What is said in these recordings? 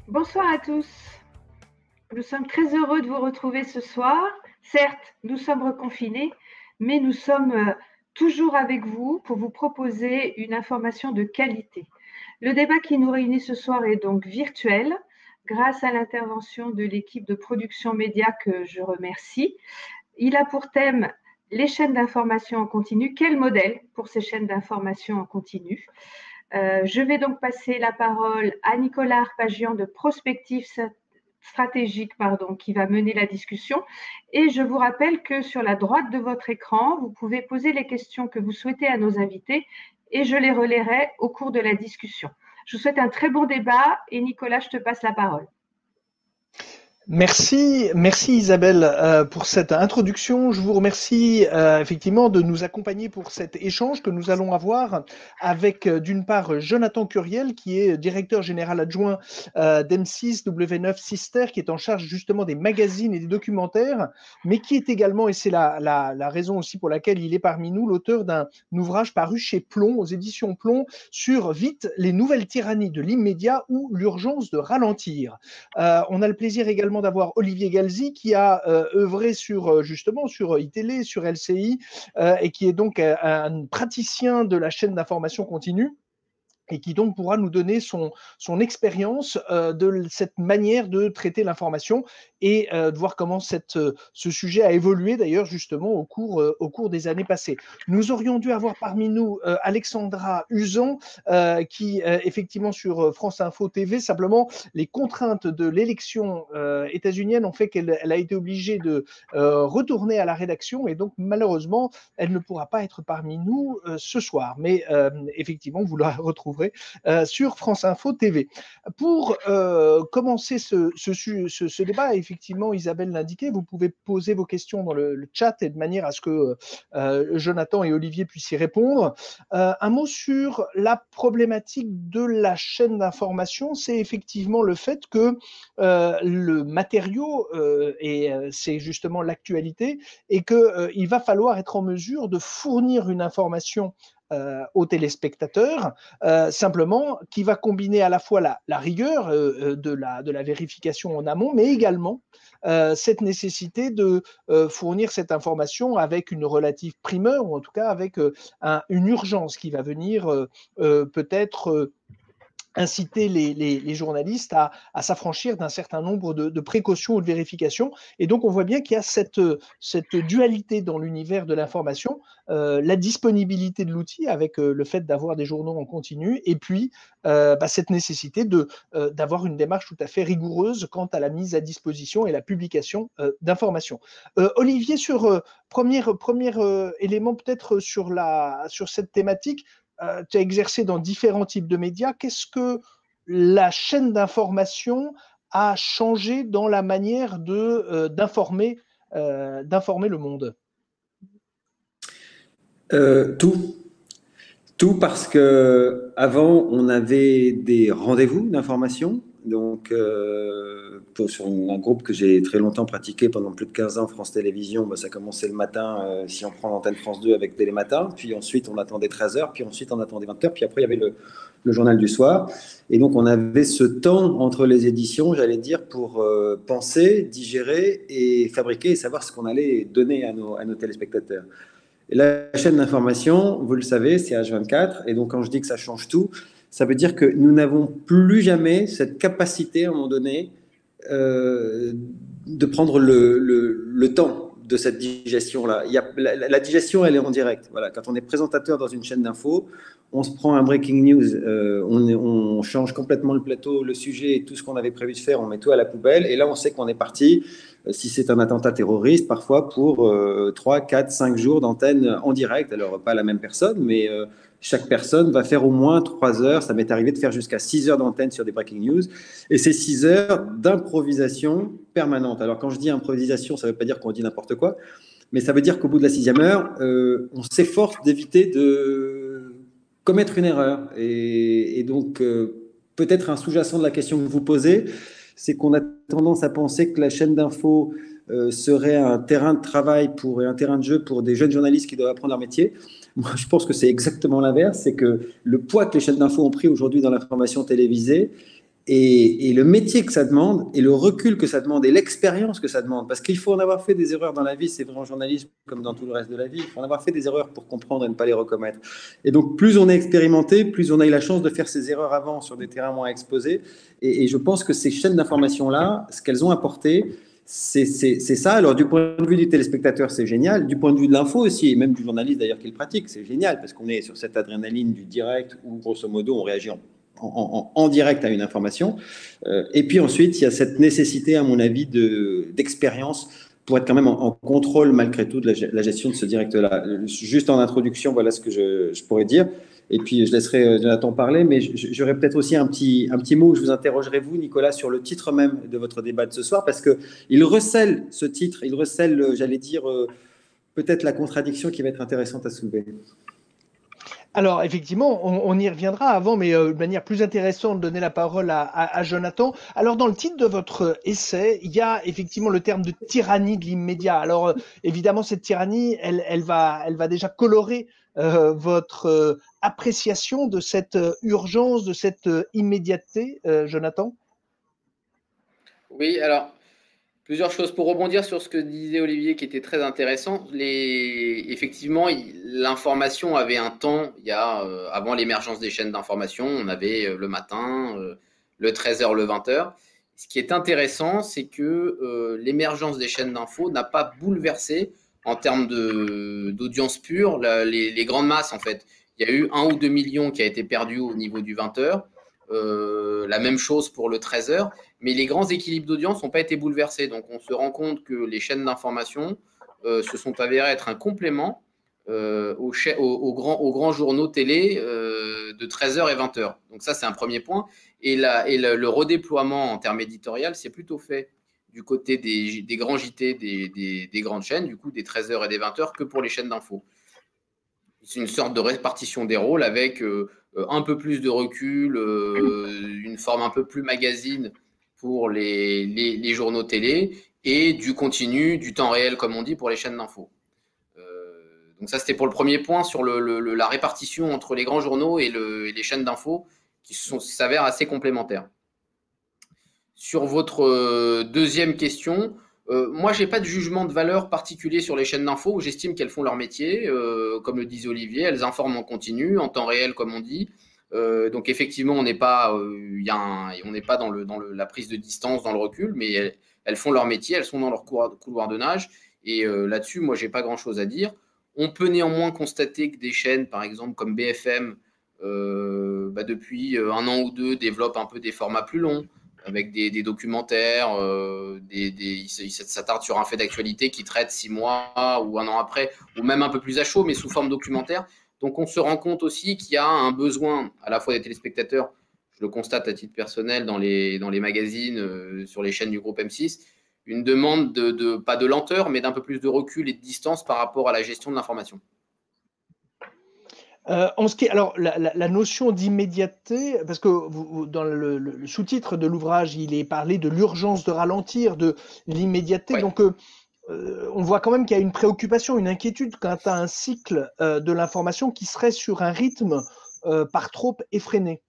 Bonsoir à tous. Nous sommes très heureux de vous retrouver ce soir. Certes, nous sommes reconfinés, mais nous sommes toujours avec vous pour vous proposer une information de qualité. Le débat qui nous réunit ce soir est donc virtuel, grâce à l'intervention de l'équipe de production média que je remercie. Il a pour thème les chaînes d'information en continu. Quel modèle pour ces chaînes d'information en continu? Je vais donc passer la parole à Nicolas Arpagian de Prospective Stratégique, qui va mener la discussion. Et je vous rappelle que sur la droite de votre écran, vous pouvez poser les questions que vous souhaitez à nos invités et je les relayerai au cours de la discussion. Je vous souhaite un très bon débat et Nicolas, je te passe la parole. Merci Isabelle pour cette introduction. Je vous remercie effectivement de nous accompagner pour cet échange que nous allons avoir avec d'une part Jonathan Curiel qui est directeur général adjoint d'M6 W9 Sister, qui est en charge justement des magazines et des documentaires, mais qui est également, et c'est la raison aussi pour laquelle il est parmi nous, l'auteur d'un ouvrage paru chez Plomb, aux éditions Plomb, sur Vite, les nouvelles tyrannies de l'immédiat ou l'urgence de ralentir. On a le plaisir également d'avoir Olivier Galzi qui a œuvré justement sur iTélé, sur LCI et qui est donc un praticien de la chaîne d'information continue et qui donc pourra nous donner son expérience de cette manière de traiter l'information et de voir comment ce sujet a évolué d'ailleurs justement au cours des années passées. Nous aurions dû avoir parmi nous Alexandra Usan qui effectivement sur France Info TV, simplement les contraintes de l'élection états-unienne ont fait qu'elle a été obligée de retourner à la rédaction et donc malheureusement elle ne pourra pas être parmi nous ce soir. Mais effectivement vous la retrouverez sur France Info TV. Pour commencer ce débat, effectivement, Isabelle l'indiquait, vous pouvez poser vos questions dans le chat et de manière à ce que Jonathan et Olivier puissent y répondre. Un mot sur la problématique de la chaîne d'information, c'est effectivement le fait que le matériau, et c'est justement l'actualité, et qu'il va falloir être en mesure de fournir une information aux téléspectateurs, simplement qui va combiner à la fois la rigueur de la vérification en amont, mais également cette nécessité de fournir cette information avec une relative primeur, ou en tout cas avec une urgence qui va venir peut-être inciter les journalistes à s'affranchir d'un certain nombre de précautions ou de vérifications. Et donc, on voit bien qu'il y a cette dualité dans l'univers de l'information, la disponibilité de l'outil avec le fait d'avoir des journaux en continu, et puis cette nécessité d'avoir une démarche tout à fait rigoureuse quant à la mise à disposition et la publication d'informations. Olivier, sur premier élément peut-être sur cette thématique, tu as exercé dans différents types de médias. Qu'est-ce que la chaîne d'information a changé dans la manière d'informer le monde? Tout parce que avant on avait des rendez-vous d'information. Donc, sur un groupe que j'ai très longtemps pratiqué pendant plus de 15 ans, France Télévisions, ça commençait le matin, si on prend l'antenne France 2 avec Télématin, puis ensuite on attendait 13h, puis ensuite on attendait 20h, puis après il y avait le journal du soir. Et donc on avait ce temps entre les éditions, j'allais dire, pour penser, digérer et fabriquer et savoir ce qu'on allait donner à nos téléspectateurs. Et la chaîne d'information, vous le savez, c'est H24. Et donc, quand je dis que ça change tout, ça veut dire que nous n'avons plus jamais cette capacité, à un moment donné, de prendre le temps de cette digestion-là. La digestion, elle est en direct. Voilà. Quand on est présentateur dans une chaîne d'info, on se prend un breaking news, on change complètement le plateau, le sujet et tout ce qu'on avait prévu de faire, on met tout à la poubelle. Et là, on sait qu'on est parti, si c'est un attentat terroriste, parfois pour 3, 4, 5 jours d'antenne en direct. Alors, pas la même personne, mais chaque personne va faire au moins 3 heures. Ça m'est arrivé de faire jusqu'à 6 heures d'antenne sur des breaking news. Et c'est 6 heures d'improvisation permanente. Alors, quand je dis improvisation, ça ne veut pas dire qu'on dit n'importe quoi, mais ça veut dire qu'au bout de la 6e heure, on s'efforce d'éviter de commettre une erreur. Et donc, peut-être un sous-jacent de la question que vous posez, c'est qu'on a tendance à penser que la chaîne d'info serait un terrain de travail et un terrain de jeu pour des jeunes journalistes qui doivent apprendre leur métier. Moi, je pense que c'est exactement l'inverse, c'est que le poids que les chaînes d'infos ont pris aujourd'hui dans l'information télévisée et le métier que ça demande et le recul que ça demande et l'expérience que ça demande, parce qu'il faut en avoir fait des erreurs dans la vie, c'est vrai en journalisme comme dans tout le reste de la vie, il faut en avoir fait des erreurs pour comprendre et ne pas les recommettre. Et donc plus on est expérimenté, plus on a eu la chance de faire ces erreurs avant sur des terrains moins exposés, et je pense que ces chaînes d'information-là, ce qu'elles ont apporté, c'est ça. Alors, du point de vue du téléspectateur, c'est génial. Du point de vue de l'info aussi, et même du journaliste d'ailleurs qui le pratique, c'est génial parce qu'on est sur cette adrénaline du direct où, grosso modo, on réagit en direct à une information. Et puis ensuite, il y a cette nécessité, à mon avis, d'expérience pour être quand même en contrôle, malgré tout, de la gestion de ce direct-là. Juste en introduction, voilà ce que je pourrais dire. Et puis, je laisserai Jonathan parler, mais j'aurais peut-être aussi un petit mot où je vous interrogerai, vous, Nicolas, sur le titre même de votre débat de ce soir, parce qu'il recèle ce titre, il recèle, j'allais dire, peut-être la contradiction qui va être intéressante à soulever. Alors, effectivement, on y reviendra avant, mais de manière plus intéressante, donner la parole à Jonathan. Alors, dans le titre de votre essai, il y a effectivement le terme de tyrannie de l'immédiat. Alors, évidemment, cette tyrannie, elle va déjà colorer votre appréciation de cette urgence, de cette immédiateté, Jonathan. Oui, alors, plusieurs choses pour rebondir sur ce que disait Olivier qui était très intéressant. Effectivement, l'information avait un temps, avant l'émergence des chaînes d'information, on avait le matin, le 13h, le 20h. Ce qui est intéressant, c'est que l'émergence des chaînes d'infos n'a pas bouleversé en termes d'audience pure les grandes masses en fait. Il y a eu 1 ou 2 millions qui a été perdu au niveau du 20h. La même chose pour le 13h, mais les grands équilibres d'audience n'ont pas été bouleversés. Donc, on se rend compte que les chaînes d'information se sont avérées être un complément aux grands journaux télé de 13h et 20h. Donc, ça, c'est un premier point. Et le redéploiement en termes éditorial, c'est plutôt fait du côté des grands JT, des grandes chaînes, du coup, des 13h et des 20h, que pour les chaînes d'info. C'est une sorte de répartition des rôles avec un peu plus de recul, une forme un peu plus magazine pour les journaux télé et du continu, du temps réel, comme on dit, pour les chaînes d'info. Donc ça, c'était pour le premier point sur la répartition entre les grands journaux et les chaînes d'info qui s'avèrent assez complémentaires. Sur votre deuxième question, moi, je n'ai pas de jugement de valeur particulier sur les chaînes d'info où j'estime qu'elles font leur métier. Comme le disait Olivier, elles informent en continu, en temps réel, comme on dit. Donc, effectivement, on n'est pas, dans la prise de distance, dans le recul, mais elles font leur métier, elles sont dans leur couloir de nage. Et là-dessus, moi, je n'ai pas grand-chose à dire. On peut néanmoins constater que des chaînes, par exemple, comme BFM, depuis 1 an ou 2, développent un peu des formats plus longs, avec des documentaires, ils s'attardent sur un fait d'actualité qui traite 6 mois ou 1 an après, ou même un peu plus à chaud, mais sous forme documentaire. Donc, on se rend compte aussi qu'il y a un besoin, à la fois des téléspectateurs, je le constate à titre personnel dans les magazines, sur les chaînes du groupe M6, une demande pas de lenteur, mais d'un peu plus de recul et de distance par rapport à la gestion de l'information. Alors, la notion d'immédiateté, parce que dans le sous-titre de l'ouvrage, il est parlé de l'urgence de ralentir, de l'immédiateté. Ouais. Donc, on voit quand même qu'il y a une préoccupation, une inquiétude quant à un cycle de l'information qui serait sur un rythme par trop effréné.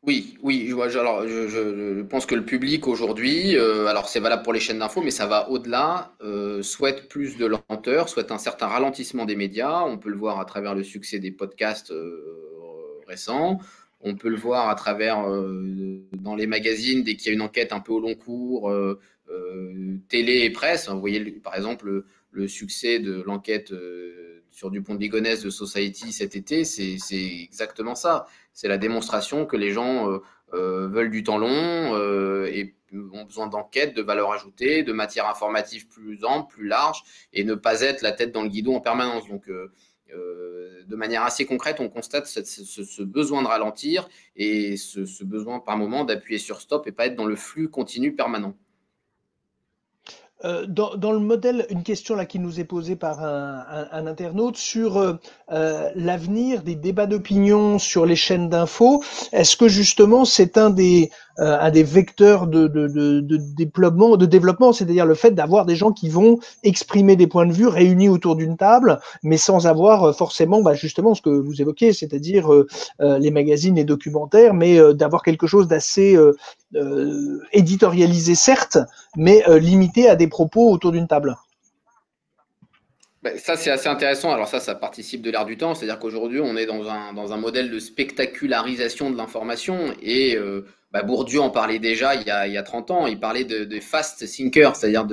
Oui, alors je pense que le public aujourd'hui, alors c'est valable pour les chaînes d'infos, mais ça va au-delà, souhaite plus de lenteur, souhaite un certain ralentissement des médias. On peut le voir à travers le succès des podcasts récents. On peut le voir à travers, dans les magazines, dès qu'il y a une enquête un peu au long cours, télé et presse. Vous voyez, par exemple, le succès de l'enquête sur Dupont de Ligonnès de Society cet été, c'est exactement ça. C'est la démonstration que les gens veulent du temps long et ont besoin d'enquêtes, de valeur ajoutée, de matière informative plus ample, plus large, et ne pas être la tête dans le guidon en permanence. Donc, de manière assez concrète, on constate ce besoin de ralentir et ce besoin par moment d'appuyer sur stop et pas être dans le flux continu permanent. Dans le modèle, une question là qui nous est posée par un internaute sur l'avenir des débats d'opinion sur les chaînes d'infos. Est-ce que justement c'est un des un des vecteurs de développement, c'est-à-dire le fait d'avoir des gens qui vont exprimer des points de vue réunis autour d'une table, mais sans avoir forcément justement ce que vous évoquez, c'est-à-dire les magazines, les documentaires, mais d'avoir quelque chose d'assez éditorialisé, certes, mais limité à des propos autour d'une table. Ça, c'est assez intéressant. Alors ça participe de l'ère du temps. C'est-à-dire qu'aujourd'hui, on est dans un modèle de spectacularisation de l'information. Et Bourdieu en parlait déjà il y a 30 ans. Il parlait de fast thinkers, c'est-à-dire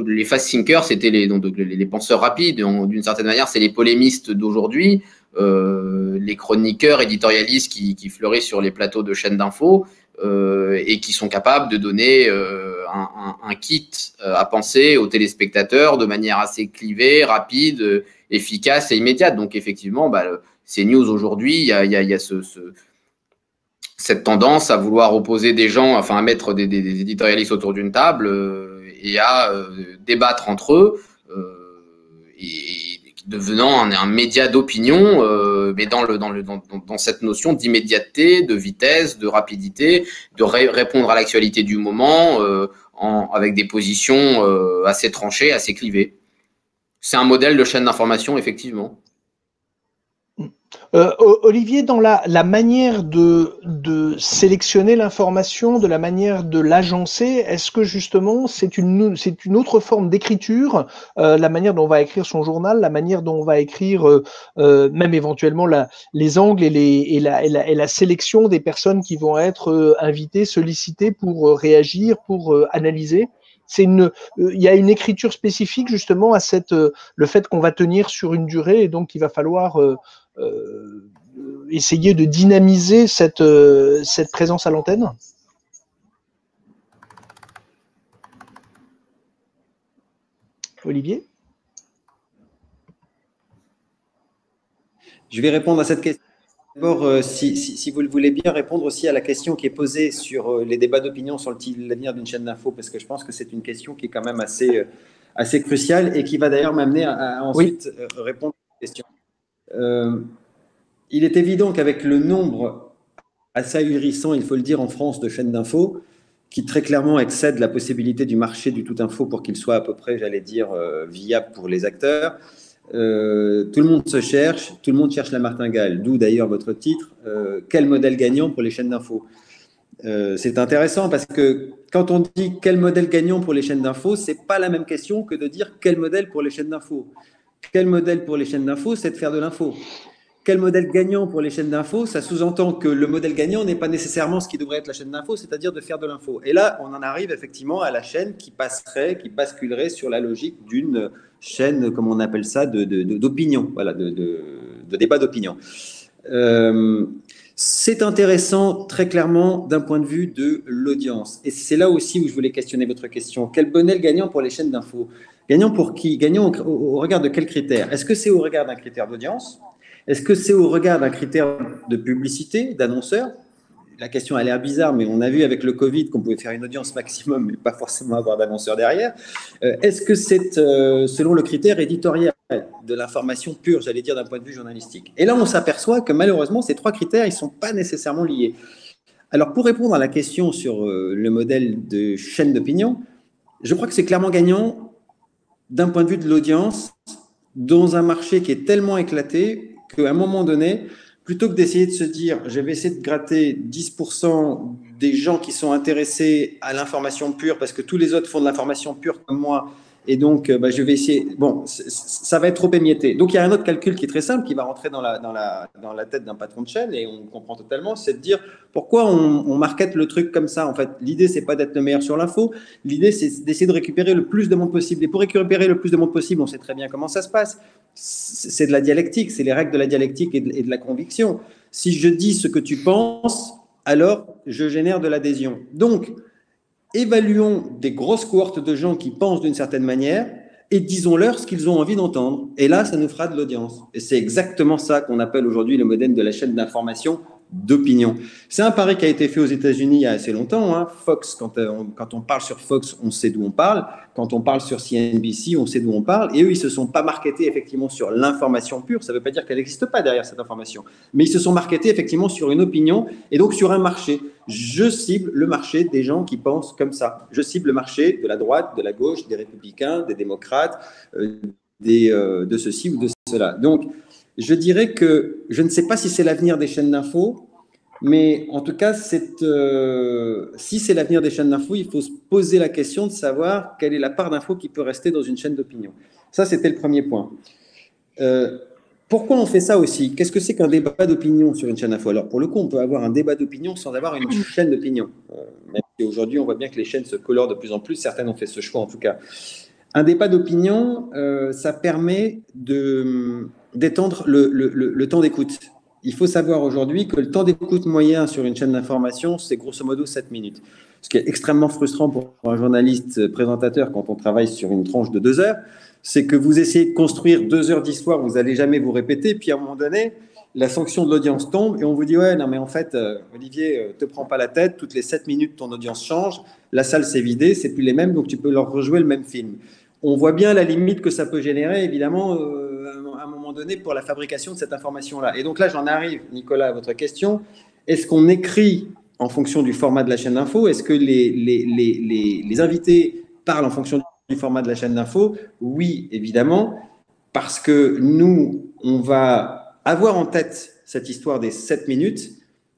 les fast thinkers, c'était les penseurs rapides. D'une certaine manière, c'est les polémistes d'aujourd'hui, les chroniqueurs, éditorialistes qui fleurissent sur les plateaux de chaînes d'infos. Et qui sont capables de donner un kit à penser aux téléspectateurs de manière assez clivée, rapide, efficace et immédiate. Donc effectivement, ces news aujourd'hui, il y a cette tendance à vouloir opposer des gens, enfin à mettre des éditorialistes autour d'une table et à débattre entre eux, et devenant un média d'opinion, mais dans cette notion d'immédiateté, de vitesse, de rapidité, de répondre à l'actualité du moment avec des positions assez tranchées, assez clivées. C'est un modèle de chaîne d'information, effectivement. Olivier, dans la manière de sélectionner l'information, de la manière de l'agencer, est-ce que justement c'est une autre forme d'écriture, la manière dont on va écrire son journal, la manière dont on va écrire même éventuellement les angles et la sélection des personnes qui vont être invitées, sollicitées pour réagir, pour analyser? Il y a une écriture spécifique justement à le fait qu'on va tenir sur une durée et donc il va falloir essayer de dynamiser cette présence à l'antenne? Olivier? Je vais répondre à cette question. D'abord, si vous le voulez bien, répondre aussi à la question qui est posée sur les débats d'opinion sur l'avenir d'une chaîne d'info, parce que je pense que c'est une question qui est quand même assez cruciale et qui va d'ailleurs m'amener à ensuite répondre à cette question. Il est évident qu'avec le nombre assez ahurissant, il faut le dire, en France, de chaînes d'info, qui très clairement excède la possibilité du marché du tout info pour qu'il soit à peu près, j'allais dire, viable pour les acteurs, tout le monde se cherche, tout le monde cherche la martingale, d'où d'ailleurs votre titre, quel modèle gagnant pour les chaînes d'info? C'est intéressant parce que quand on dit quel modèle gagnant pour les chaînes d'info, ce n'est pas la même question que de dire quel modèle pour les chaînes d'info. Quel modèle pour les chaînes d'info, c'est de faire de l'info. Quel modèle gagnant pour les chaînes d'info, ça sous-entend que le modèle gagnant n'est pas nécessairement ce qui devrait être la chaîne d'info, c'est-à-dire de faire de l'info. Et là, on en arrive effectivement à la chaîne qui basculerait sur la logique d'une chaîne, comme on appelle ça, d'opinion, voilà, de débat d'opinion. C'est intéressant très clairement d'un point de vue de l'audience. Et c'est là aussi où je voulais questionner votre question. Quel modèle gagnant pour les chaînes d'info? Gagnant pour qui? Gagnant au regard de quels critères? Est-ce que c'est au regard d'un critère d'audience? Est-ce que c'est au regard d'un critère de publicité, d'annonceur? La question a l'air bizarre, mais on a vu avec le Covid qu'on pouvait faire une audience maximum, mais pas forcément avoir d'annonceur derrière. Est-ce que c'est selon le critère éditorial de l'information pure, j'allais dire d'un point de vue journalistique? Et là, on s'aperçoit que malheureusement, ces trois critères, ils ne sont pas nécessairement liés. Alors, pour répondre à la question sur le modèle de chaîne d'opinion, je crois que c'est clairement gagnant d'un point de vue de l'audience dans un marché qui est tellement éclaté qu'à un moment donné, plutôt que d'essayer de se dire « je vais essayer de gratter 10% des gens qui sont intéressés à l'information pure parce que tous les autres font de l'information pure comme moi et donc je vais essayer… » Bon, ça va être trop émietté. Donc, il y a un autre calcul qui est très simple qui va rentrer dans la tête d'un patron de chaîne et on comprend totalement, c'est de dire pourquoi on markete le truc comme ça. En fait, l'idée, c'est pas d'être le meilleur sur l'info. L'idée, c'est d'essayer de récupérer le plus de monde possible. Et pour récupérer le plus de monde possible, on sait très bien comment ça se passe. C'est de la dialectique, c'est les règles de la dialectique et de la conviction. Si je dis ce que tu penses, alors je génère de l'adhésion. Donc, évaluons des grosses cohortes de gens qui pensent d'une certaine manière et disons-leur ce qu'ils ont envie d'entendre. Et là, ça nous fera de l'audience. Et c'est exactement ça qu'on appelle aujourd'hui le modèle de la chaîne d'information d'opinion. C'est un pari qui a été fait aux États-Unis il y a assez longtemps. Hein. Fox, quand on parle sur Fox, on sait d'où on parle. Quand on parle sur CNBC, on sait d'où on parle. Et eux, ils se sont pas marketés effectivement sur l'information pure. Ça ne veut pas dire qu'elle n'existe pas derrière cette information. Mais ils se sont marketés effectivement sur une opinion et donc sur un marché. Je cible le marché des gens qui pensent comme ça. Je cible le marché de la droite, de la gauche, des républicains, des démocrates, de ceci ou de cela. Donc, je dirais que je ne sais pas si c'est l'avenir des chaînes d'infos, mais en tout cas, si c'est l'avenir des chaînes d'infos, il faut se poser la question de savoir quelle est la part d'infos qui peut rester dans une chaîne d'opinion. Ça, c'était le premier point. Pourquoi on fait ça aussi? Qu'est-ce que c'est qu'un débat d'opinion sur une chaîne d'info? Alors, pour le coup, on peut avoir un débat d'opinion sans avoir une chaîne d'opinion. Même si aujourd'hui, on voit bien que les chaînes se colorent de plus en plus. Certaines ont fait ce choix, en tout cas. Un débat d'opinion, ça permet d'étendre le temps d'écoute. Il faut savoir aujourd'hui que le temps d'écoute moyen sur une chaîne d'information, c'est grosso modo 7 minutes. Ce qui est extrêmement frustrant pour un journaliste présentateur quand on travaille sur une tranche de 2 heures, c'est que vous essayez de construire 2 heures d'histoire, vous n'allez jamais vous répéter, puis à un moment donné, la sanction de l'audience tombe et on vous dit « Ouais, non mais en fait, Olivier, te prends pas la tête, toutes les 7 minutes, ton audience change, la salle s'est vidée, c'est plus les mêmes, donc tu peux leur rejouer le même film. » On voit bien la limite que ça peut générer, évidemment, à un moment donné, pour la fabrication de cette information-là. Et donc là, j'en arrive, Nicolas, à votre question. Est-ce qu'on écrit en fonction du format de la chaîne d'info? Est-ce que les invités parlent en fonction du format de la chaîne d'info? Oui, évidemment, parce que nous, on va avoir en tête cette histoire des 7 minutes.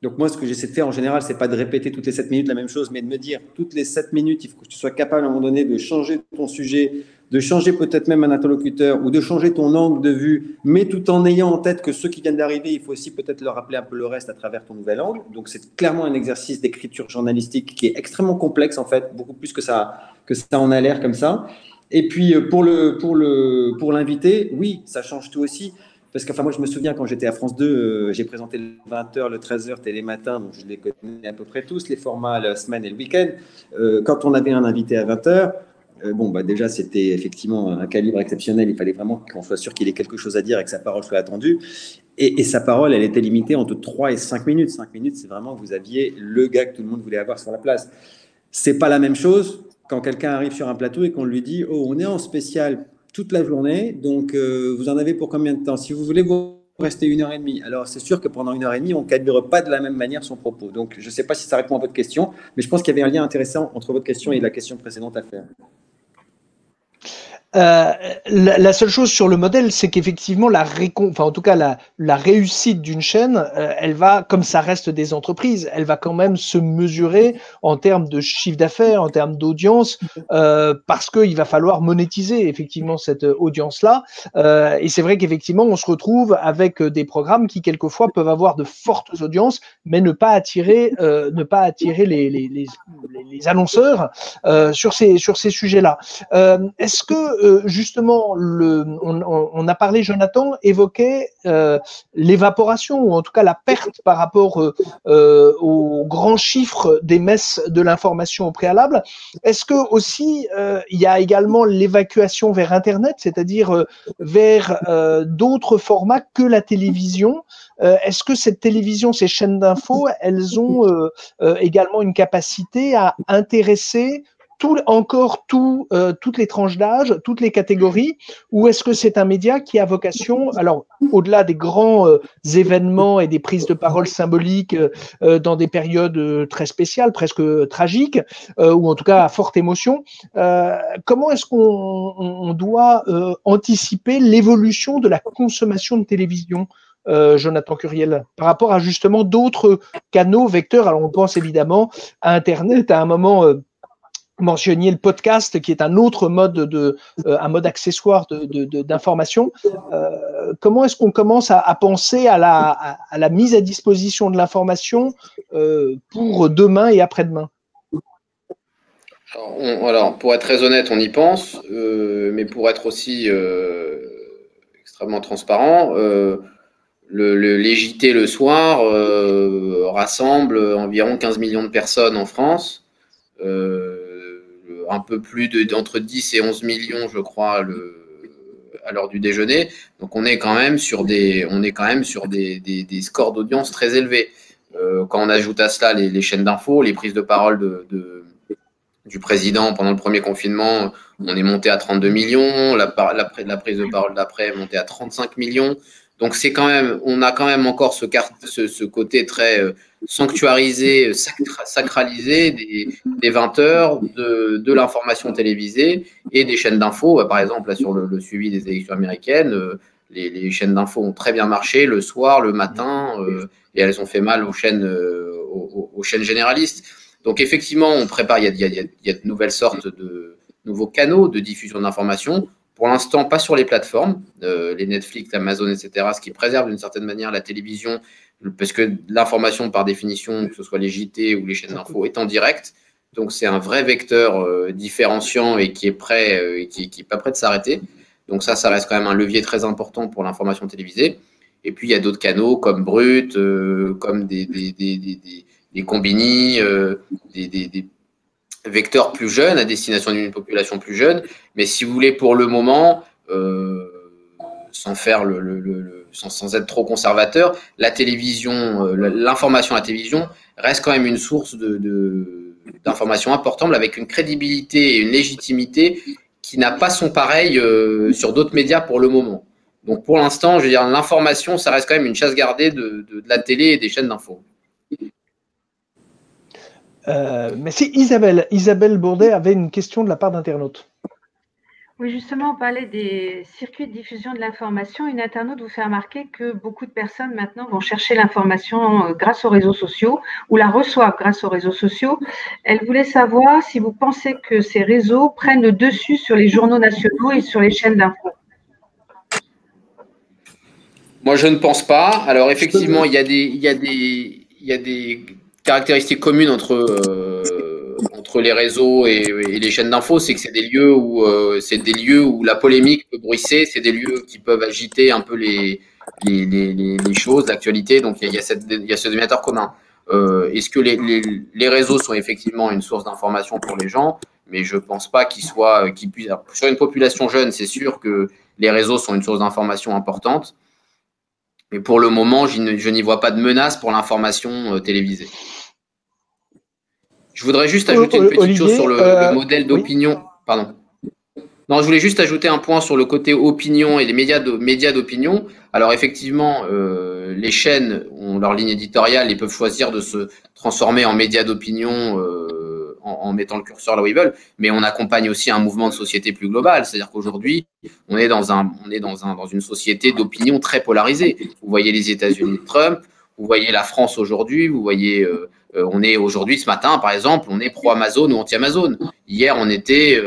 Donc moi, ce que j'essaie de faire en général, c'est pas de répéter toutes les 7 minutes la même chose, mais de me dire toutes les 7 minutes, il faut que tu sois capable à un moment donné de changer ton sujet, de changer peut-être même un interlocuteur ou de changer ton angle de vue, mais tout en ayant en tête que ceux qui viennent d'arriver, il faut aussi peut-être leur rappeler un peu le reste à travers ton nouvel angle. Donc c'est clairement un exercice d'écriture journalistique qui est extrêmement complexe en fait, beaucoup plus que ça en a l'air comme ça. Et puis pour l'invité, oui, ça change tout aussi. Parce que moi, je me souviens quand j'étais à France 2, j'ai présenté le 20h, le 13h, Télématin, donc je les connais à peu près tous, les formats la semaine et le week-end. Quand on avait un invité à 20h, déjà, c'était effectivement un calibre exceptionnel. Il fallait vraiment qu'on soit sûr qu'il ait quelque chose à dire et que sa parole soit attendue. Et sa parole, elle était limitée entre 3 et 5 minutes. 5 minutes, c'est vraiment que vous aviez le gars que tout le monde voulait avoir sur la place. C'est pas la même chose quand quelqu'un arrive sur un plateau et qu'on lui dit « Oh, on est en spécial toute la journée, donc vous en avez pour combien de temps? Si vous voulez, vous restez 1h30. » Alors, c'est sûr que pendant 1h30, on ne calibre pas de la même manière son propos. Donc, je ne sais pas si ça répond à votre question, mais je pense qu'il y avait un lien intéressant entre votre question et la question précédente à faire. La seule chose sur le modèle, c'est qu'effectivement, en tout cas, la réussite d'une chaîne, elle va, comme ça reste des entreprises, elle va quand même se mesurer en termes de chiffre d'affaires, en termes d'audience, parce qu'il va falloir monétiser effectivement cette audience-là. Et c'est vrai qu'effectivement, on se retrouve avec des programmes qui quelquefois peuvent avoir de fortes audiences, mais ne pas attirer les annonceurs sur ces sujets-là. Est-ce que justement, on a parlé, Jonathan évoquait l'évaporation, ou en tout cas la perte par rapport aux grands chiffres des messes de l'information au préalable. Est-ce que aussi il y a également l'évacuation vers Internet, c'est-à-dire vers d'autres formats que la télévision? Est-ce que cette télévision, ces chaînes d'infos, elles ont également une capacité à intéresser toutes les tranches d'âge, toutes les catégories, ou est-ce que c'est un média qui a vocation, alors au-delà des grands événements et des prises de parole symboliques dans des périodes très spéciales, presque tragiques, ou en tout cas à forte émotion, comment est-ce qu'on doit anticiper l'évolution de la consommation de télévision, Jonathan Curiel, par rapport à justement d'autres canaux vecteurs? Alors on pense évidemment à Internet, à un moment mentionniez le podcast, qui est un autre mode un mode accessoire d'information. Comment est-ce qu'on commence à penser à la mise à disposition de l'information pour demain et après-demain? Alors, pour être très honnête, on y pense, mais pour être aussi extrêmement transparent, les JT le soir rassemblent environ 15 millions de personnes en France. Un peu plus entre 10 et 11 millions, je crois, à l'heure du déjeuner. Donc, on est quand même sur des scores d'audience très élevés. Quand on ajoute à cela les chaînes d'infos, les prises de parole du président pendant le premier confinement, on est monté à 32 millions, la prise de parole d'après est montée à 35 millions. Donc c'est quand même, on a quand même encore ce côté très sanctuarisé, sacralisé des 20 heures de l'information télévisée et des chaînes d'infos. Par exemple, là, sur le suivi des élections américaines, les chaînes d'infos ont très bien marché le soir, le matin, et elles ont fait mal aux chaînes généralistes. Donc effectivement, on prépare, il y a de nouvelles sortes de nouveaux canaux de diffusion d'informations. Pour l'instant, pas sur les plateformes, les Netflix, Amazon, etc., ce qui préserve d'une certaine manière la télévision, parce que l'information, par définition, que ce soit les JT ou les chaînes d'info, est en direct. Donc, c'est un vrai vecteur différenciant et qui est prêt, qui n'est pas prêt de s'arrêter. Donc, ça reste quand même un levier très important pour l'information télévisée. Et puis, il y a d'autres canaux comme Brut, comme des Combini, des vecteurs plus jeunes à destination d'une population plus jeune. Mais si vous voulez, pour le moment, sans être trop conservateur, la télévision, l'information à la télévision reste quand même une source d'information importante, avec une crédibilité et une légitimité qui n'a pas son pareil sur d'autres médias pour le moment. Donc pour l'instant, je veux dire, l'information, ça reste quand même une chasse gardée de la télé et des chaînes d'infos. Merci Isabelle. Isabelle Bourdet avait une question de la part d'internautes. Oui, justement, on parlait des circuits de diffusion de l'information. Une internaute vous fait remarquer que beaucoup de personnes maintenant vont chercher l'information grâce aux réseaux sociaux ou la reçoivent grâce aux réseaux sociaux. Elle voulait savoir si vous pensez que ces réseaux prennent le dessus sur les journaux nationaux et sur les chaînes d'infos. Moi, je ne pense pas. Alors, effectivement, il y a des caractéristiques communes entre les réseaux et les chaînes d'infos, c'est que c'est des lieux où la polémique peut bruisser, c'est des lieux qui peuvent agiter un peu les choses, l'actualité. Donc il y a ce dénominateur commun. Est-ce que les réseaux sont effectivement une source d'information pour les gens? Mais je pense pas qu'ils puissent. Sur une population jeune, c'est sûr que les réseaux sont une source d'information importante. Mais pour le moment, je n'y vois pas de menace pour l'information télévisée. Je voudrais juste ajouter une petite chose sur le modèle d'opinion. Oui. Pardon. Non, je voulais juste ajouter un point sur le côté opinion et les médias d'opinion. Alors effectivement, les chaînes ont leur ligne éditoriale et peuvent choisir de se transformer en médias d'opinion en mettant le curseur là où ils veulent. Mais on accompagne aussi un mouvement de société plus global. C'est-à-dire qu'aujourd'hui, on est dans une société d'opinion très polarisée. Vous voyez les États-Unis de Trump, vous voyez la France aujourd'hui, vous voyez... on est aujourd'hui, ce matin, par exemple, on est pro-Amazon ou anti-Amazon. Hier, on était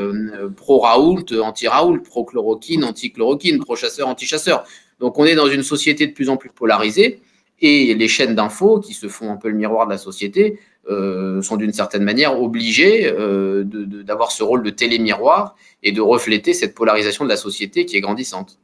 pro-Raoult, anti-Raoult, pro-chloroquine, anti-chloroquine, pro-chasseur, anti-chasseur. Donc, on est dans une société de plus en plus polarisée et les chaînes d'infos, qui se font un peu le miroir de la société, sont d'une certaine manière obligées d'avoir ce rôle de télé-miroir et de refléter cette polarisation de la société qui est grandissante.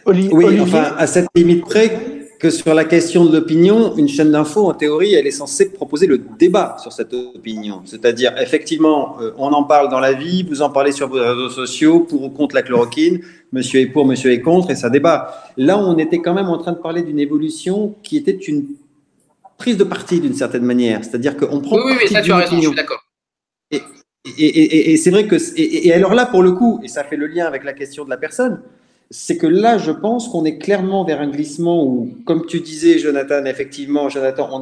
Oui, enfin, à cette limite près que sur la question de l'opinion, une chaîne d'info, en théorie, elle est censée proposer le débat sur cette opinion. C'est-à-dire, effectivement, on en parle dans la vie, vous en parlez sur vos réseaux sociaux, pour ou contre la chloroquine, monsieur est pour, monsieur est contre, et ça débat. Là, on était quand même en train de parler d'une évolution qui était une prise de parti d'une certaine manière. C'est-à-dire qu'on prend oui, mais ça, tu as raison, je suis d'accord. Et c'est vrai que… Et alors là, pour le coup, et ça fait le lien avec la question de la personne, c'est que là, je pense qu'on est clairement vers un glissement où, comme tu disais, Jonathan, effectivement, Jonathan,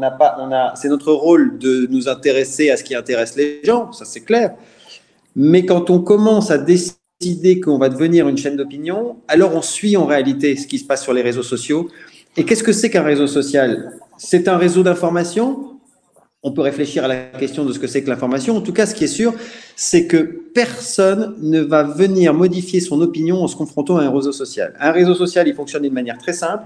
c'est notre rôle de nous intéresser à ce qui intéresse les gens, ça c'est clair. Mais quand on commence à décider qu'on va devenir une chaîne d'opinion, alors on suit en réalité ce qui se passe sur les réseaux sociaux. Et qu'est-ce que c'est qu'un réseau social? C'est un réseau d'information. On peut réfléchir à la question de ce que c'est que l'information. En tout cas, ce qui est sûr, c'est que personne ne va venir modifier son opinion en se confrontant à un réseau social. Un réseau social, il fonctionne d'une manière très simple.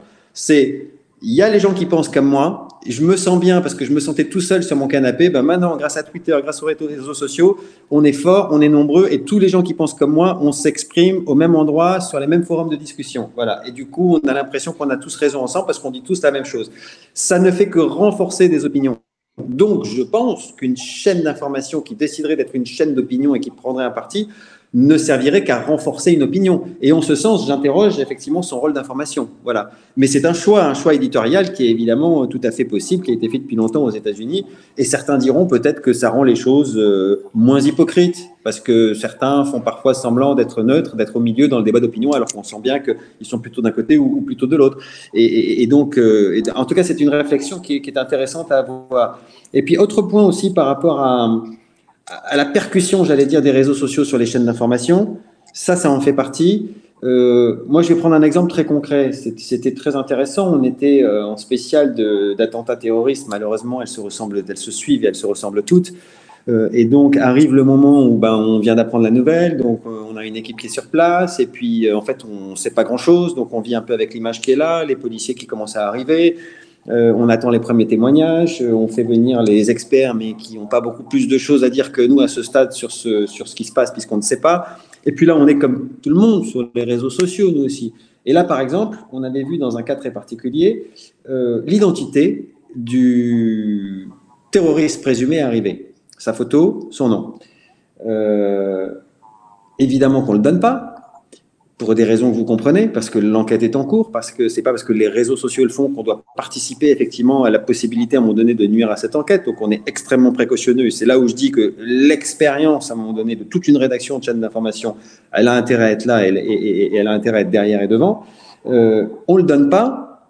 Il y a les gens qui pensent comme moi. Je me sens bien parce que je me sentais tout seul sur mon canapé. Ben maintenant, grâce à Twitter, grâce aux réseaux sociaux, on est fort, on est nombreux et tous les gens qui pensent comme moi, on s'exprime au même endroit, sur les mêmes forums de discussion. Voilà. Et du coup, on a l'impression qu'on a tous raison ensemble parce qu'on dit tous la même chose. Ça ne fait que renforcer des opinions. Donc, je pense qu'une chaîne d'information qui déciderait d'être une chaîne d'opinion et qui prendrait un parti ne servirait qu'à renforcer une opinion. Et en ce sens, j'interroge effectivement son rôle d'information. Voilà. Mais c'est un choix éditorial qui est évidemment tout à fait possible, qui a été fait depuis longtemps aux États-Unis. Et certains diront peut-être que ça rend les choses moins hypocrites, parce que certains font parfois semblant d'être neutres, d'être au milieu dans le débat d'opinion, alors qu'on sent bien qu'ils sont plutôt d'un côté ou plutôt de l'autre. Et donc, en tout cas, c'est une réflexion qui est intéressante à avoir. Et puis, autre point aussi par rapport à la percussion, j'allais dire, des réseaux sociaux sur les chaînes d'information, ça en fait partie. Moi, je vais prendre un exemple très concret. C'était très intéressant. On était en spécial d'attentats terroristes. Malheureusement, elles se suivent et elles se ressemblent toutes. Et donc, arrive le moment où on vient d'apprendre la nouvelle. Donc, on a une équipe qui est sur place. Et puis, en fait, on ne sait pas grand-chose. Donc, on vit un peu avec l'image qui est là, les policiers qui commencent à arriver. On attend les premiers témoignages, on fait venir les experts, mais qui n'ont pas beaucoup plus de choses à dire que nous à ce stade sur ce qui se passe, puisqu'on ne sait pas. Et puis là, on est comme tout le monde sur les réseaux sociaux, nous aussi. Et là, par exemple, on avait vu dans un cas très particulier l'identité du terroriste présumé arrivé. Sa photo, son nom. Évidemment qu'on ne le donne pas, pour des raisons que vous comprenez, parce que l'enquête est en cours, parce que c'est pas parce que les réseaux sociaux le font qu'on doit participer effectivement à la possibilité à un moment donné de nuire à cette enquête. Donc on est extrêmement précautionneux. Et c'est là où je dis que l'expérience à un moment donné de toute une rédaction de chaîne d'information, elle a intérêt à être là et elle a intérêt à être derrière et devant. On le donne pas.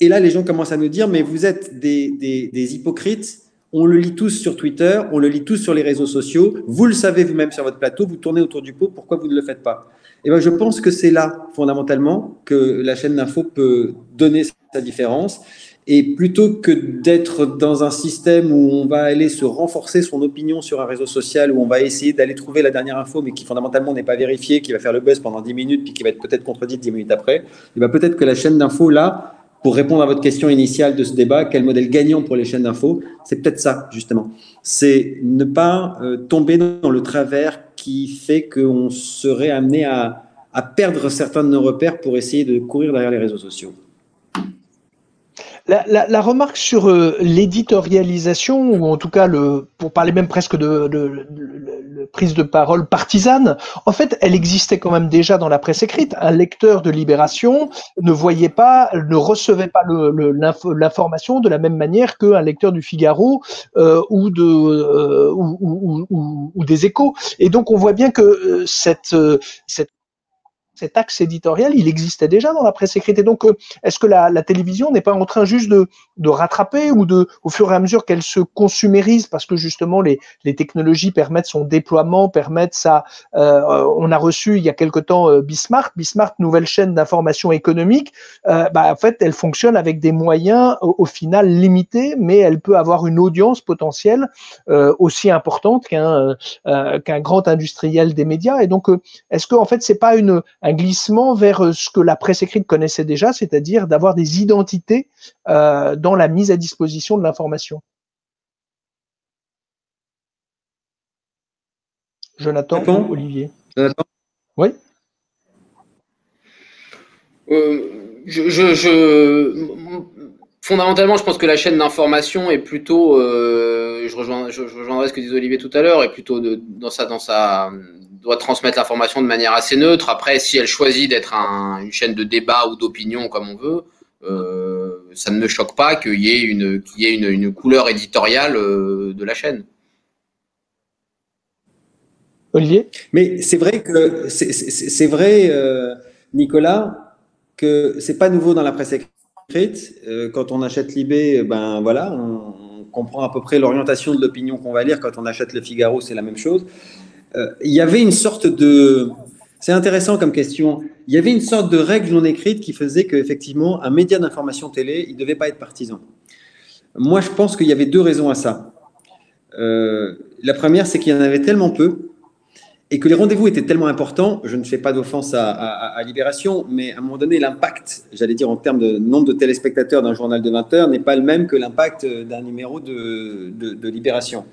Et là, les gens commencent à nous dire, mais vous êtes des hypocrites. On le lit tous sur Twitter, on le lit tous sur les réseaux sociaux. Vous le savez vous-même sur votre plateau, vous tournez autour du pot. Pourquoi vous ne le faites pas? Et ben, je pense que c'est là, fondamentalement, que la chaîne d'info peut donner sa différence. Et plutôt que d'être dans un système où on va aller se renforcer son opinion sur un réseau social, où on va essayer d'aller trouver la dernière info, mais qui fondamentalement n'est pas vérifiée, qui va faire le buzz pendant 10 minutes, puis qui va être peut-être contredite 10 minutes après, et ben peut-être que la chaîne d'info, là, pour répondre à votre question initiale de ce débat, quel modèle gagnant pour les chaînes d'info? C'est peut-être ça, justement. C'est ne pas tomber dans le travers qui fait qu'on serait amené à perdre certains de nos repères pour essayer de courir derrière les réseaux sociaux. La remarque sur l'éditorialisation, ou en tout cas pour parler même presque de prise de parole partisane, en fait, elle existait quand même déjà dans la presse écrite. Un lecteur de Libération ne recevait pas l'information de la même manière qu'un lecteur du Figaro ou des Échos. Et donc, on voit bien que cet axe éditorial, il existait déjà dans la presse écrite. Et donc, est-ce que la télévision n'est pas en train juste de rattraper ou au fur et à mesure qu'elle se consumérise, parce que justement les technologies permettent son déploiement, permettent ça. On a reçu il y a quelque temps Bismart, nouvelle chaîne d'information économique. En fait, elle fonctionne avec des moyens au final limités, mais elle peut avoir une audience potentielle aussi importante qu'un grand industriel des médias. Et donc, est-ce que en fait c'est pas un glissement vers ce que la presse écrite connaissait déjà, c'est-à-dire d'avoir des identités dans la mise à disposition de l'information? Jonathan, Olivier. Jonathan. Oui. Fondamentalement, je pense que la chaîne d'information est plutôt, je rejoindrai ce que disait Olivier tout à l'heure, est plutôt doit transmettre l'information de manière assez neutre. Après, si elle choisit d'être une chaîne de débat ou d'opinion comme on veut, ça ne me choque pas qu'il y ait une couleur éditoriale de la chaîne. Olivier? Mais c'est vrai que c'est vrai, Nicolas, que c'est pas nouveau dans la presse écrite. Quand on achète Libé, voilà, on comprend à peu près l'orientation de l'opinion qu'on va lire. Quand on achète Le Figaro, c'est la même chose. Il y avait une sorte de... C'est intéressant comme question. Il y avait une sorte de règle non écrite qui faisait qu'effectivement, un média d'information télé, il ne devait pas être partisan. Moi, je pense qu'il y avait deux raisons à ça. La première, c'est qu'il y en avait tellement peu et que les rendez-vous étaient tellement importants. Je ne fais pas d'offense à Libération, mais à un moment donné, l'impact, j'allais dire en termes de nombre de téléspectateurs d'un journal de 20 heures, n'est pas le même que l'impact d'un numéro de Libération.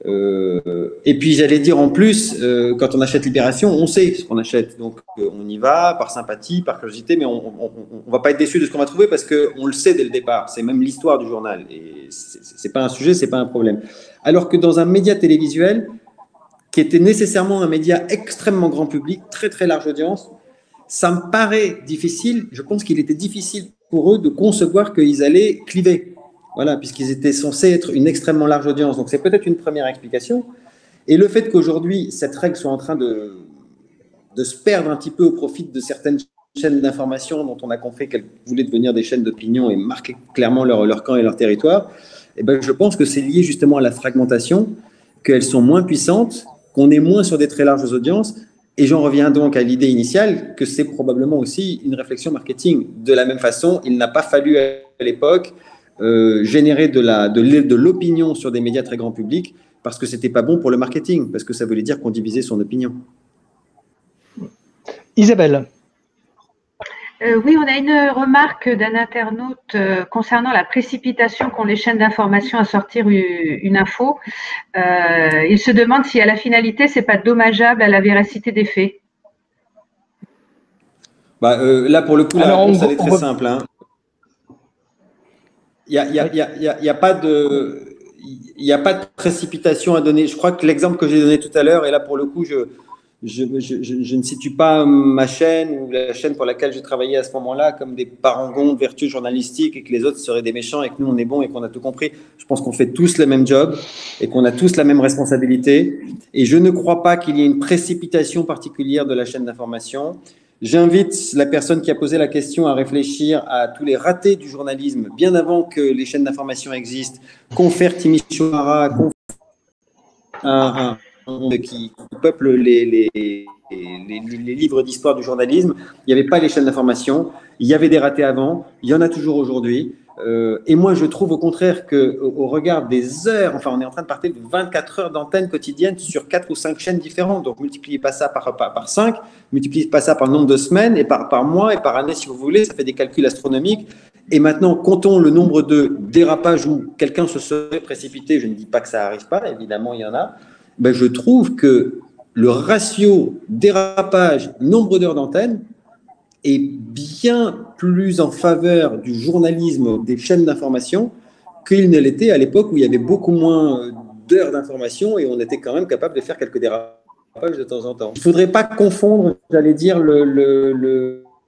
Et puis j'allais dire en plus, quand on achète Libération, on sait ce qu'on achète, donc on y va par sympathie, par curiosité, mais on va pas être déçu de ce qu'on va trouver parce qu'on le sait dès le départ. C'est même l'histoire du journal et c'est pas un sujet, c'est pas un problème. Alors que dans un média télévisuel, qui était nécessairement un média extrêmement grand public, très très large audience, ça me paraît difficile. Je pense qu'il était difficile pour eux de concevoir qu'ils allaient cliver. Voilà, puisqu'ils étaient censés être une extrêmement large audience. Donc c'est peut-être une première explication. Et le fait qu'aujourd'hui, cette règle soit en train de se perdre un petit peu au profit de certaines chaînes d'information dont on a compris qu'elles voulaient devenir des chaînes d'opinion et marquer clairement leur camp et leur territoire, eh ben, je pense que c'est lié justement à la fragmentation, qu'elles sont moins puissantes, qu'on est moins sur des très larges audiences. Et j'en reviens donc à l'idée initiale que c'est probablement aussi une réflexion marketing. De la même façon, il n'a pas fallu à l'époque générer de l'opinion sur des médias très grand public parce que ce n'était pas bon pour le marketing, parce que ça voulait dire qu'on divisait son opinion. Isabelle. Oui, on a une remarque d'un internaute concernant la précipitation qu'ont les chaînes d'information à sortir une info. Il se demande si à la finalité, ce n'est pas dommageable à la véracité des faits. Là, pour le coup, la réponse, elle est très simple. Hein. Il n'y a pas de précipitation à donner. Je crois que l'exemple que j'ai donné tout à l'heure, et là, pour le coup, je ne situe pas ma chaîne ou la chaîne pour laquelle je travaillais à ce moment-là comme des parangons de vertus journalistiques et que les autres seraient des méchants et que nous, on est bons et qu'on a tout compris. Je pense qu'on fait tous le même job et qu'on a tous la même responsabilité. Et je ne crois pas qu'il y ait une précipitation particulière de la chaîne d'information. J'invite la personne qui a posé la question à réfléchir à tous les ratés du journalisme bien avant que les chaînes d'information existent. Confère Timisoara, qui peuple les livres d'histoire du journalisme. Il n'y avait pas les chaînes d'information, il y avait des ratés avant, il y en a toujours aujourd'hui. Et moi, je trouve au contraire qu'au regard des heures, enfin, on est en train de partir de 24 heures d'antenne quotidienne sur 4 ou 5 chaînes différentes. Donc, multipliez pas ça par 5, multipliez pas ça par nombre de semaines et par mois et par année, si vous voulez. Ça fait des calculs astronomiques. Et maintenant, comptons le nombre de dérapages où quelqu'un se serait précipité. Je ne dis pas que ça n'arrive pas, évidemment, il y en a. Ben, je trouve que le ratio dérapage, nombre d'heures d'antenne est bien plus en faveur du journalisme des chaînes d'information qu'il ne l'était à l'époque où il y avait beaucoup moins d'heures d'information et on était quand même capable de faire quelques dérapages de temps en temps. Il ne faudrait pas confondre, j'allais dire,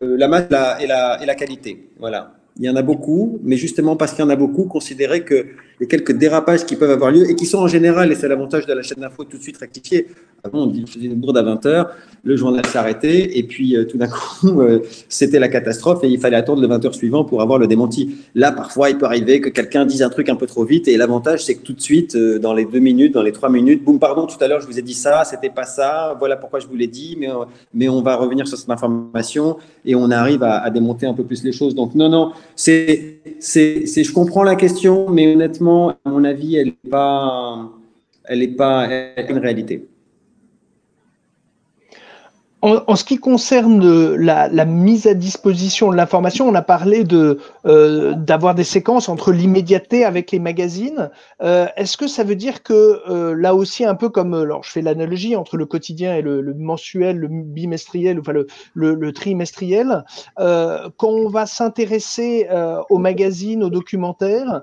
la masse et la qualité. Voilà. Il y en a beaucoup, mais justement parce qu'il y en a beaucoup, considérez que les quelques dérapages qui peuvent avoir lieu et qui sont en général, et c'est l'avantage de la chaîne d'info, tout de suite rectifié. Avant, on faisait une bourde à 20h, le journal s'arrêtait et puis tout d'un coup, c'était la catastrophe et il fallait attendre le 20h suivant pour avoir le démenti. Là, parfois, il peut arriver que quelqu'un dise un truc un peu trop vite et l'avantage, c'est que tout de suite, dans les 2 minutes, dans les 3 minutes, boum, pardon, tout à l'heure, je vous ai dit ça, c'était pas ça, voilà pourquoi je vous l'ai dit, mais on va revenir sur cette information et on arrive à démonter un peu plus les choses. Donc, non, je comprends la question, mais honnêtement, à mon avis, elle n'est pas une réalité. En ce qui concerne la mise à disposition de l'information, on a parlé d'avoir des séquences entre l'immédiateté avec les magazines. Est-ce que ça veut dire que là aussi, un peu comme, alors je fais l'analogie entre le quotidien et le mensuel, le bimestriel, enfin le trimestriel, quand on va s'intéresser aux magazines, aux documentaires,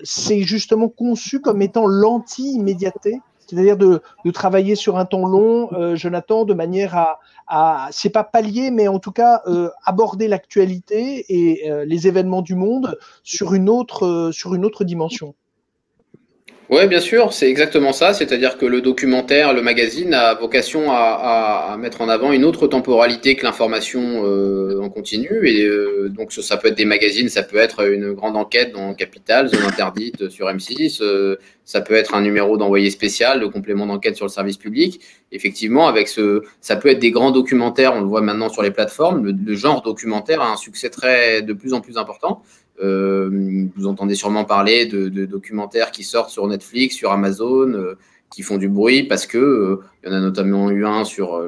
c'est justement conçu comme étant l'anti-immédiateté? C'est-à-dire de travailler sur un temps long, Jonathan, de manière à c'est pas pallier, mais en tout cas aborder l'actualité et les événements du monde sur une autre dimension. Oui, bien sûr, c'est exactement ça. C'est-à-dire que le documentaire, le magazine a vocation à mettre en avant une autre temporalité que l'information en continu. Et donc, ça peut être des magazines, ça peut être une grande enquête dans Capital, Zone Interdite sur M6, ça peut être un numéro d'envoyé spécial, de complément d'enquête sur le service public. Effectivement, ça peut être des grands documentaires, on le voit maintenant sur les plateformes. Le genre documentaire a un succès de plus en plus important. Vous entendez sûrement parler de documentaires qui sortent sur Netflix, sur Amazon, qui font du bruit parce que il y en a notamment eu un sur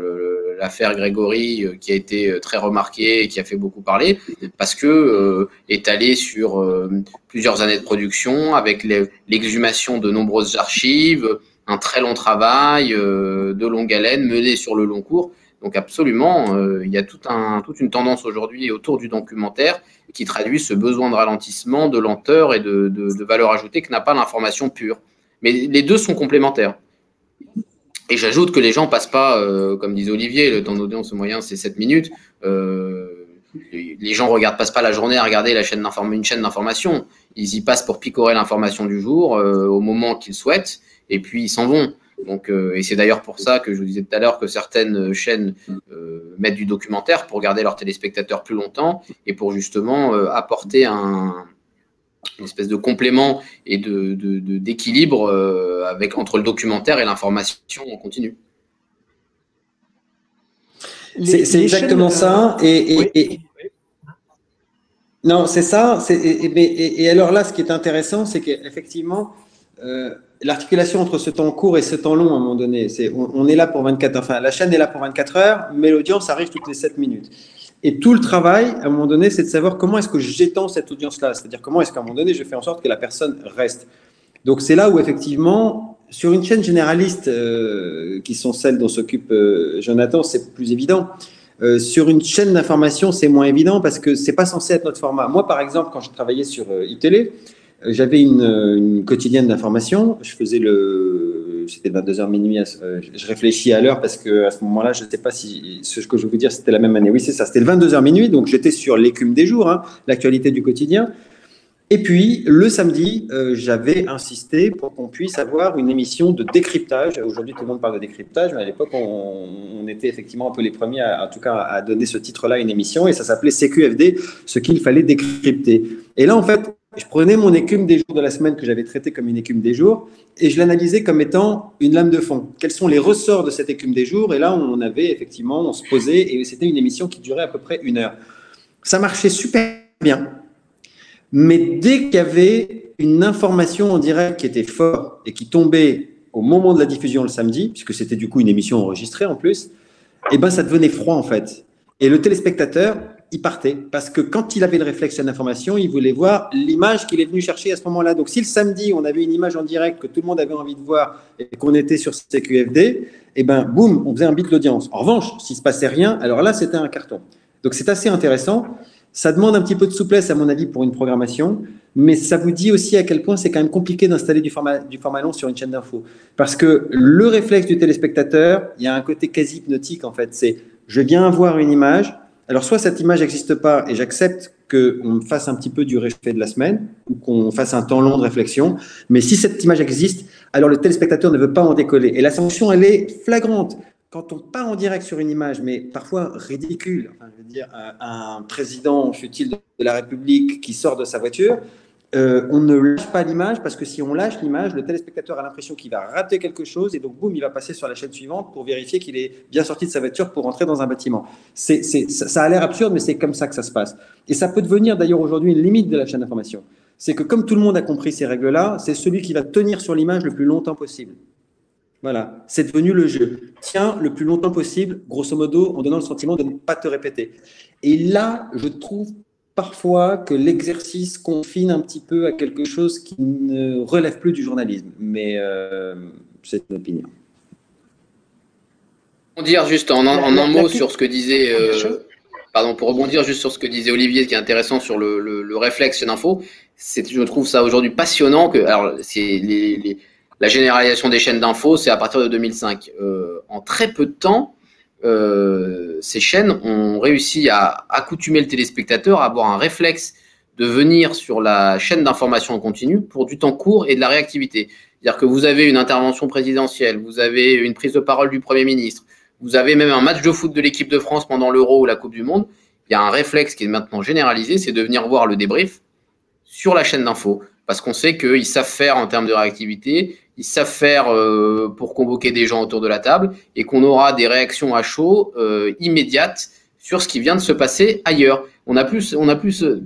l'affaire Grégory qui a été très remarqué et qui a fait beaucoup parler parce que étalé sur plusieurs années de production avec l'exhumation de nombreuses archives, un très long travail de longue haleine mené sur le long cours. Donc absolument, il y a toute une tendance aujourd'hui autour du documentaire qui traduit ce besoin de ralentissement, de lenteur et de valeur ajoutée que n'a pas l'information pure. Mais les deux sont complémentaires. Et j'ajoute que les gens passent pas, comme disait Olivier, le temps d'audience moyen, c'est 7 minutes. Les gens passent pas la journée à regarder une chaîne d'information. Ils y passent pour picorer l'information du jour au moment qu'ils souhaitent, et puis ils s'en vont. Donc, et c'est d'ailleurs pour ça que je vous disais tout à l'heure que certaines chaînes mettent du documentaire pour garder leurs téléspectateurs plus longtemps et pour justement apporter une espèce de complément et d'équilibre entre le documentaire et l'information en continu. C'est exactement ça. Non, c'est ça. Et alors là, ce qui est intéressant, c'est qu'effectivement, l'articulation entre ce temps court et ce temps long, à un moment donné, on est là pour 24 heures. Enfin, la chaîne est là pour 24 heures, mais l'audience arrive toutes les 7 minutes. Et tout le travail, à un moment donné, c'est de savoir comment est-ce que j'étends cette audience-là. C'est-à-dire comment est-ce qu'à un moment donné, je fais en sorte que la personne reste. Donc, c'est là où, effectivement, sur une chaîne généraliste, qui sont celles dont s'occupe Jonathan, c'est plus évident. Sur une chaîne d'information, c'est moins évident parce que c'est pas censé être notre format. Moi, par exemple, quand je travaillais sur iTélé, j'avais une quotidienne d'information. Je faisais c'était 22h minuit. Je réfléchis à l'heure parce que à ce moment-là, je ne sais pas si ce que je veux vous dire, c'était la même année. Oui, c'est ça. C'était le 22h minuit. Donc, j'étais sur l'écume des jours, hein, l'actualité du quotidien. Et puis, le samedi, j'avais insisté pour qu'on puisse avoir une émission de décryptage. Aujourd'hui, tout le monde parle de décryptage, mais à l'époque, on était effectivement un peu les premiers, en tout cas, à donner ce titre-là à une émission, et ça s'appelait CQFD, ce qu'il fallait décrypter. Et là, en fait, je prenais mon écume des jours de la semaine que j'avais traité comme une écume des jours, et je l'analysais comme étant une lame de fond. Quels sont les ressorts de cette écume des jours? Et là, on avait effectivement, on se posait, et c'était une émission qui durait à peu près 1 heure. Ça marchait super bien. Mais dès qu'il y avait une information en direct qui était forte et qui tombait au moment de la diffusion le samedi, puisque c'était du coup une émission enregistrée en plus, eh ben ça devenait froid en fait. Et le téléspectateur, il partait. Parce que quand il avait le réflexe sur l'information, il voulait voir l'image qu'il est venu chercher à ce moment-là. Donc si le samedi, on avait une image en direct que tout le monde avait envie de voir et qu'on était sur CQFD, eh ben boum, on faisait un bit d'audience. En revanche, s'il ne se passait rien, alors là, c'était un carton. Donc c'est assez intéressant. Ça demande un petit peu de souplesse, à mon avis, pour une programmation, mais ça vous dit aussi à quel point c'est quand même compliqué d'installer du format long sur une chaîne d'info. Parce que le réflexe du téléspectateur, il y a un côté quasi hypnotique, en fait. C'est, je viens voir une image, alors soit cette image n'existe pas et j'accepte qu'on fasse un petit peu du réfait de la semaine, ou qu'on fasse un temps long de réflexion, mais si cette image existe, alors le téléspectateur ne veut pas en décoller. Et la sanction, elle est flagrante. Quand on part en direct sur une image, mais parfois ridicule, enfin, je veux dire, un président, fut-il de la République, qui sort de sa voiture, on ne lâche pas l'image parce que si on lâche l'image, le téléspectateur a l'impression qu'il va rater quelque chose et donc boum, il va passer sur la chaîne suivante pour vérifier qu'il est bien sorti de sa voiture pour entrer dans un bâtiment. Ça a l'air absurde, mais c'est comme ça que ça se passe. Et ça peut devenir d'ailleurs aujourd'hui une limite de la chaîne d'information. C'est que comme tout le monde a compris ces règles-là, c'est celui qui va tenir sur l'image le plus longtemps possible. Voilà, c'est devenu le jeu. Tiens, le plus longtemps possible, grosso modo, en donnant le sentiment de ne pas te répéter. Et là, je trouve parfois que l'exercice confine un petit peu à quelque chose qui ne relève plus du journalisme. Mais c'est une opinion. Pour rebondir juste en un mot sur ce que disait, pour rebondir juste sur ce que disait Olivier, qui est intéressant sur le réflexe d'info, je trouve ça aujourd'hui passionnant que, alors, c'est la généralisation des chaînes d'infos, c'est à partir de 2005. En très peu de temps, ces chaînes ont réussi à accoutumer le téléspectateur à avoir un réflexe de venir sur la chaîne d'information en continu pour du temps court et de la réactivité. C'est-à-dire que vous avez une intervention présidentielle, vous avez une prise de parole du Premier ministre, vous avez même un match de foot de l'équipe de France pendant l'Euro ou la Coupe du Monde. Il y a un réflexe qui est maintenant généralisé, c'est de venir voir le débrief sur la chaîne d'info. Parce qu'on sait qu'ils savent faire en termes de réactivité, ils savent faire pour convoquer des gens autour de la table et qu'on aura des réactions à chaud immédiates sur ce qui vient de se passer ailleurs. On a plus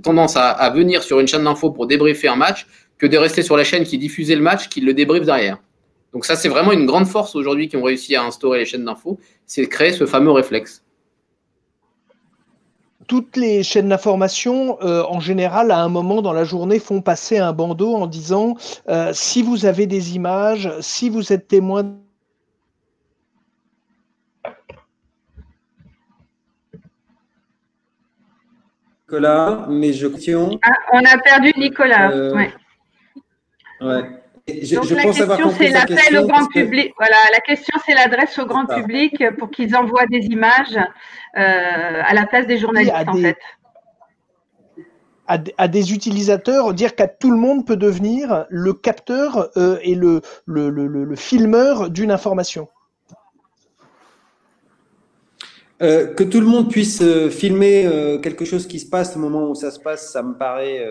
tendance à venir sur une chaîne d'info pour débriefer un match que de rester sur la chaîne qui diffusait le match, qui le débriefe derrière. Donc ça, c'est vraiment une grande force aujourd'hui qui ont réussi à instaurer les chaînes d'info, c'est de créer ce fameux réflexe. Toutes les chaînes d'information, en général, à un moment dans la journée, font passer un bandeau en disant si vous avez des images, si vous êtes témoin. Nicolas, mais je question. Ah, on a perdu Nicolas. Ouais. Donc la question, c'est l'appel au grand public. Voilà, la question, c'est l'adresse au grand public pour qu'ils envoient des images à la place des journalistes, en fait. À des utilisateurs, dire qu'à tout le monde peut devenir le capteur et le filmeur d'une information. Que tout le monde puisse filmer quelque chose qui se passe au moment où ça se passe, ça me paraît,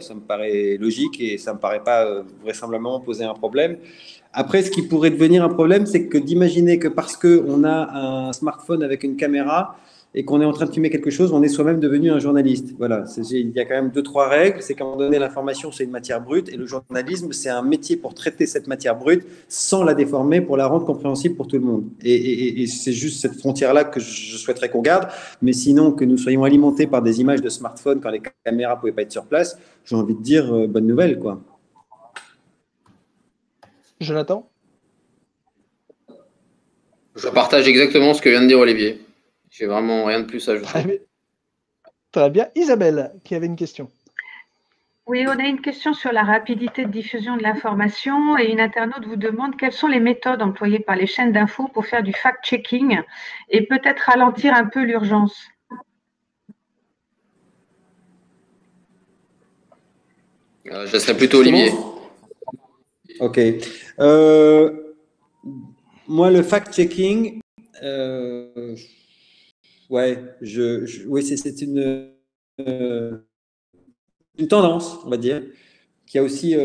ça me paraît logique et ça me paraît pas vraisemblablement poser un problème. Après, ce qui pourrait devenir un problème, c'est que d'imaginer que parce qu'on a un smartphone avec une caméra et qu'on est en train de filmer quelque chose, on est soi-même devenu un journaliste. Voilà, il y a quand même 2-3 règles. C'est qu'à un moment donné, l'information, c'est une matière brute et le journalisme, c'est un métier pour traiter cette matière brute sans la déformer, pour la rendre compréhensible pour tout le monde. Et c'est juste cette frontière-là que je souhaiterais qu'on garde. Mais sinon, que nous soyons alimentés par des images de smartphone quand les caméras ne pouvaient pas être sur place, j'ai envie de dire bonne nouvelle, quoi. Jonathan ? Je partage exactement ce que vient de dire Olivier. J'ai vraiment rien de plus à ajouter. Très bien. Isabelle, qui avait une question. Oui, on a une question sur la rapidité de diffusion de l'information et une internaute vous demande quelles sont les méthodes employées par les chaînes d'infos pour faire du fact-checking et peut-être ralentir un peu l'urgence. Je serais plutôt Olivier. Ok. Moi, le fact-checking, c'est une tendance, on va dire, qui a aussi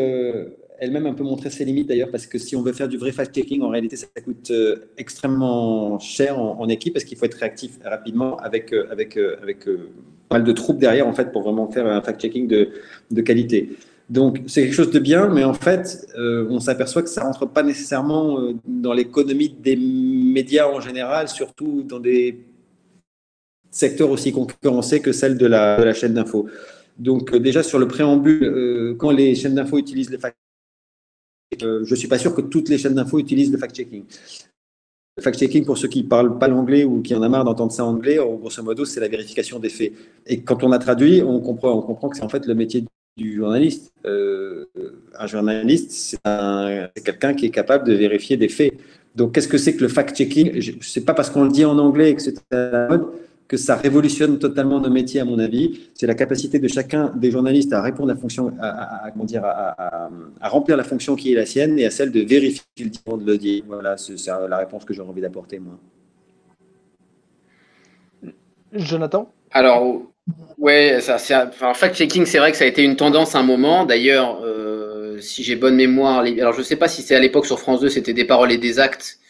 elle-même un peu montré ses limites d'ailleurs, parce que si on veut faire du vrai fact-checking, en réalité, ça coûte extrêmement cher en équipe, parce qu'il faut être réactif rapidement avec pas mal de troupes derrière, en fait, pour vraiment faire un fact-checking de qualité. Donc, c'est quelque chose de bien, mais en fait, on s'aperçoit que ça ne rentre pas nécessairement dans l'économie des médias en général, surtout dans des secteurs aussi concurrencés que celle de la chaîne d'info. Donc, déjà, sur le préambule, quand les chaînes d'info utilisent le fact-checking, je ne suis pas sûr que toutes les chaînes d'info utilisent le fact-checking. Le fact-checking, pour ceux qui ne parlent pas l'anglais ou qui en a marre d'entendre ça en anglais, grosso modo, c'est la vérification des faits. Et quand on a traduit, on comprend que c'est en fait le métier du journaliste. Un journaliste, c'est quelqu'un qui est capable de vérifier des faits. Donc, qu'est-ce que c'est que le fact-checking? Ce n'est pas parce qu'on le dit en anglais et que c'est à la mode que ça révolutionne totalement nos métiers, à mon avis. C'est la capacité de chacun des journalistes à répondre à la fonction, à remplir la fonction qui est la sienne et à celle de vérifier le dit avant de le dire. Voilà, c'est la réponse que j'aurais envie d'apporter, moi. Jonathan? Alors, ouais, fact-checking, c'est vrai que ça a été une tendance à un moment. D'ailleurs, si j'ai bonne mémoire, alors je ne sais pas si c'est à l'époque sur France 2, c'était Des paroles et des actes,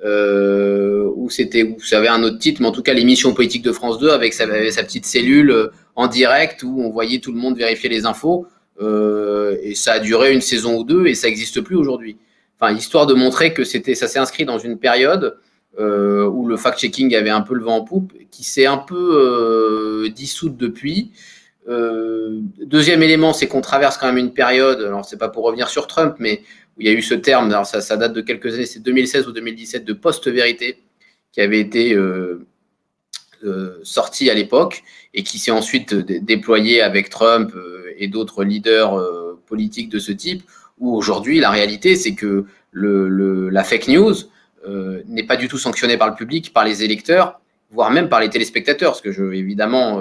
ou ça avait un autre titre, mais en tout cas l'émission politique de France 2 avec sa petite cellule en direct où on voyait tout le monde vérifier les infos, et ça a duré une saison ou deux et ça n'existe plus aujourd'hui. Enfin, histoire de montrer que ça s'est inscrit dans une période où le fact-checking avait un peu le vent en poupe, qui s'est un peu dissoute depuis. Deuxième élément, c'est qu'on traverse quand même une période, alors c'est pas pour revenir sur Trump, mais où il y a eu ce terme, alors ça date de quelques années, c'est 2016 ou 2017, de post-vérité, qui avait été sorti à l'époque et qui s'est ensuite déployé avec Trump et d'autres leaders politiques de ce type, où aujourd'hui, la réalité, c'est que la fake news n'est pas du tout sanctionnée par le public, par les électeurs, voire même par les téléspectateurs, évidemment,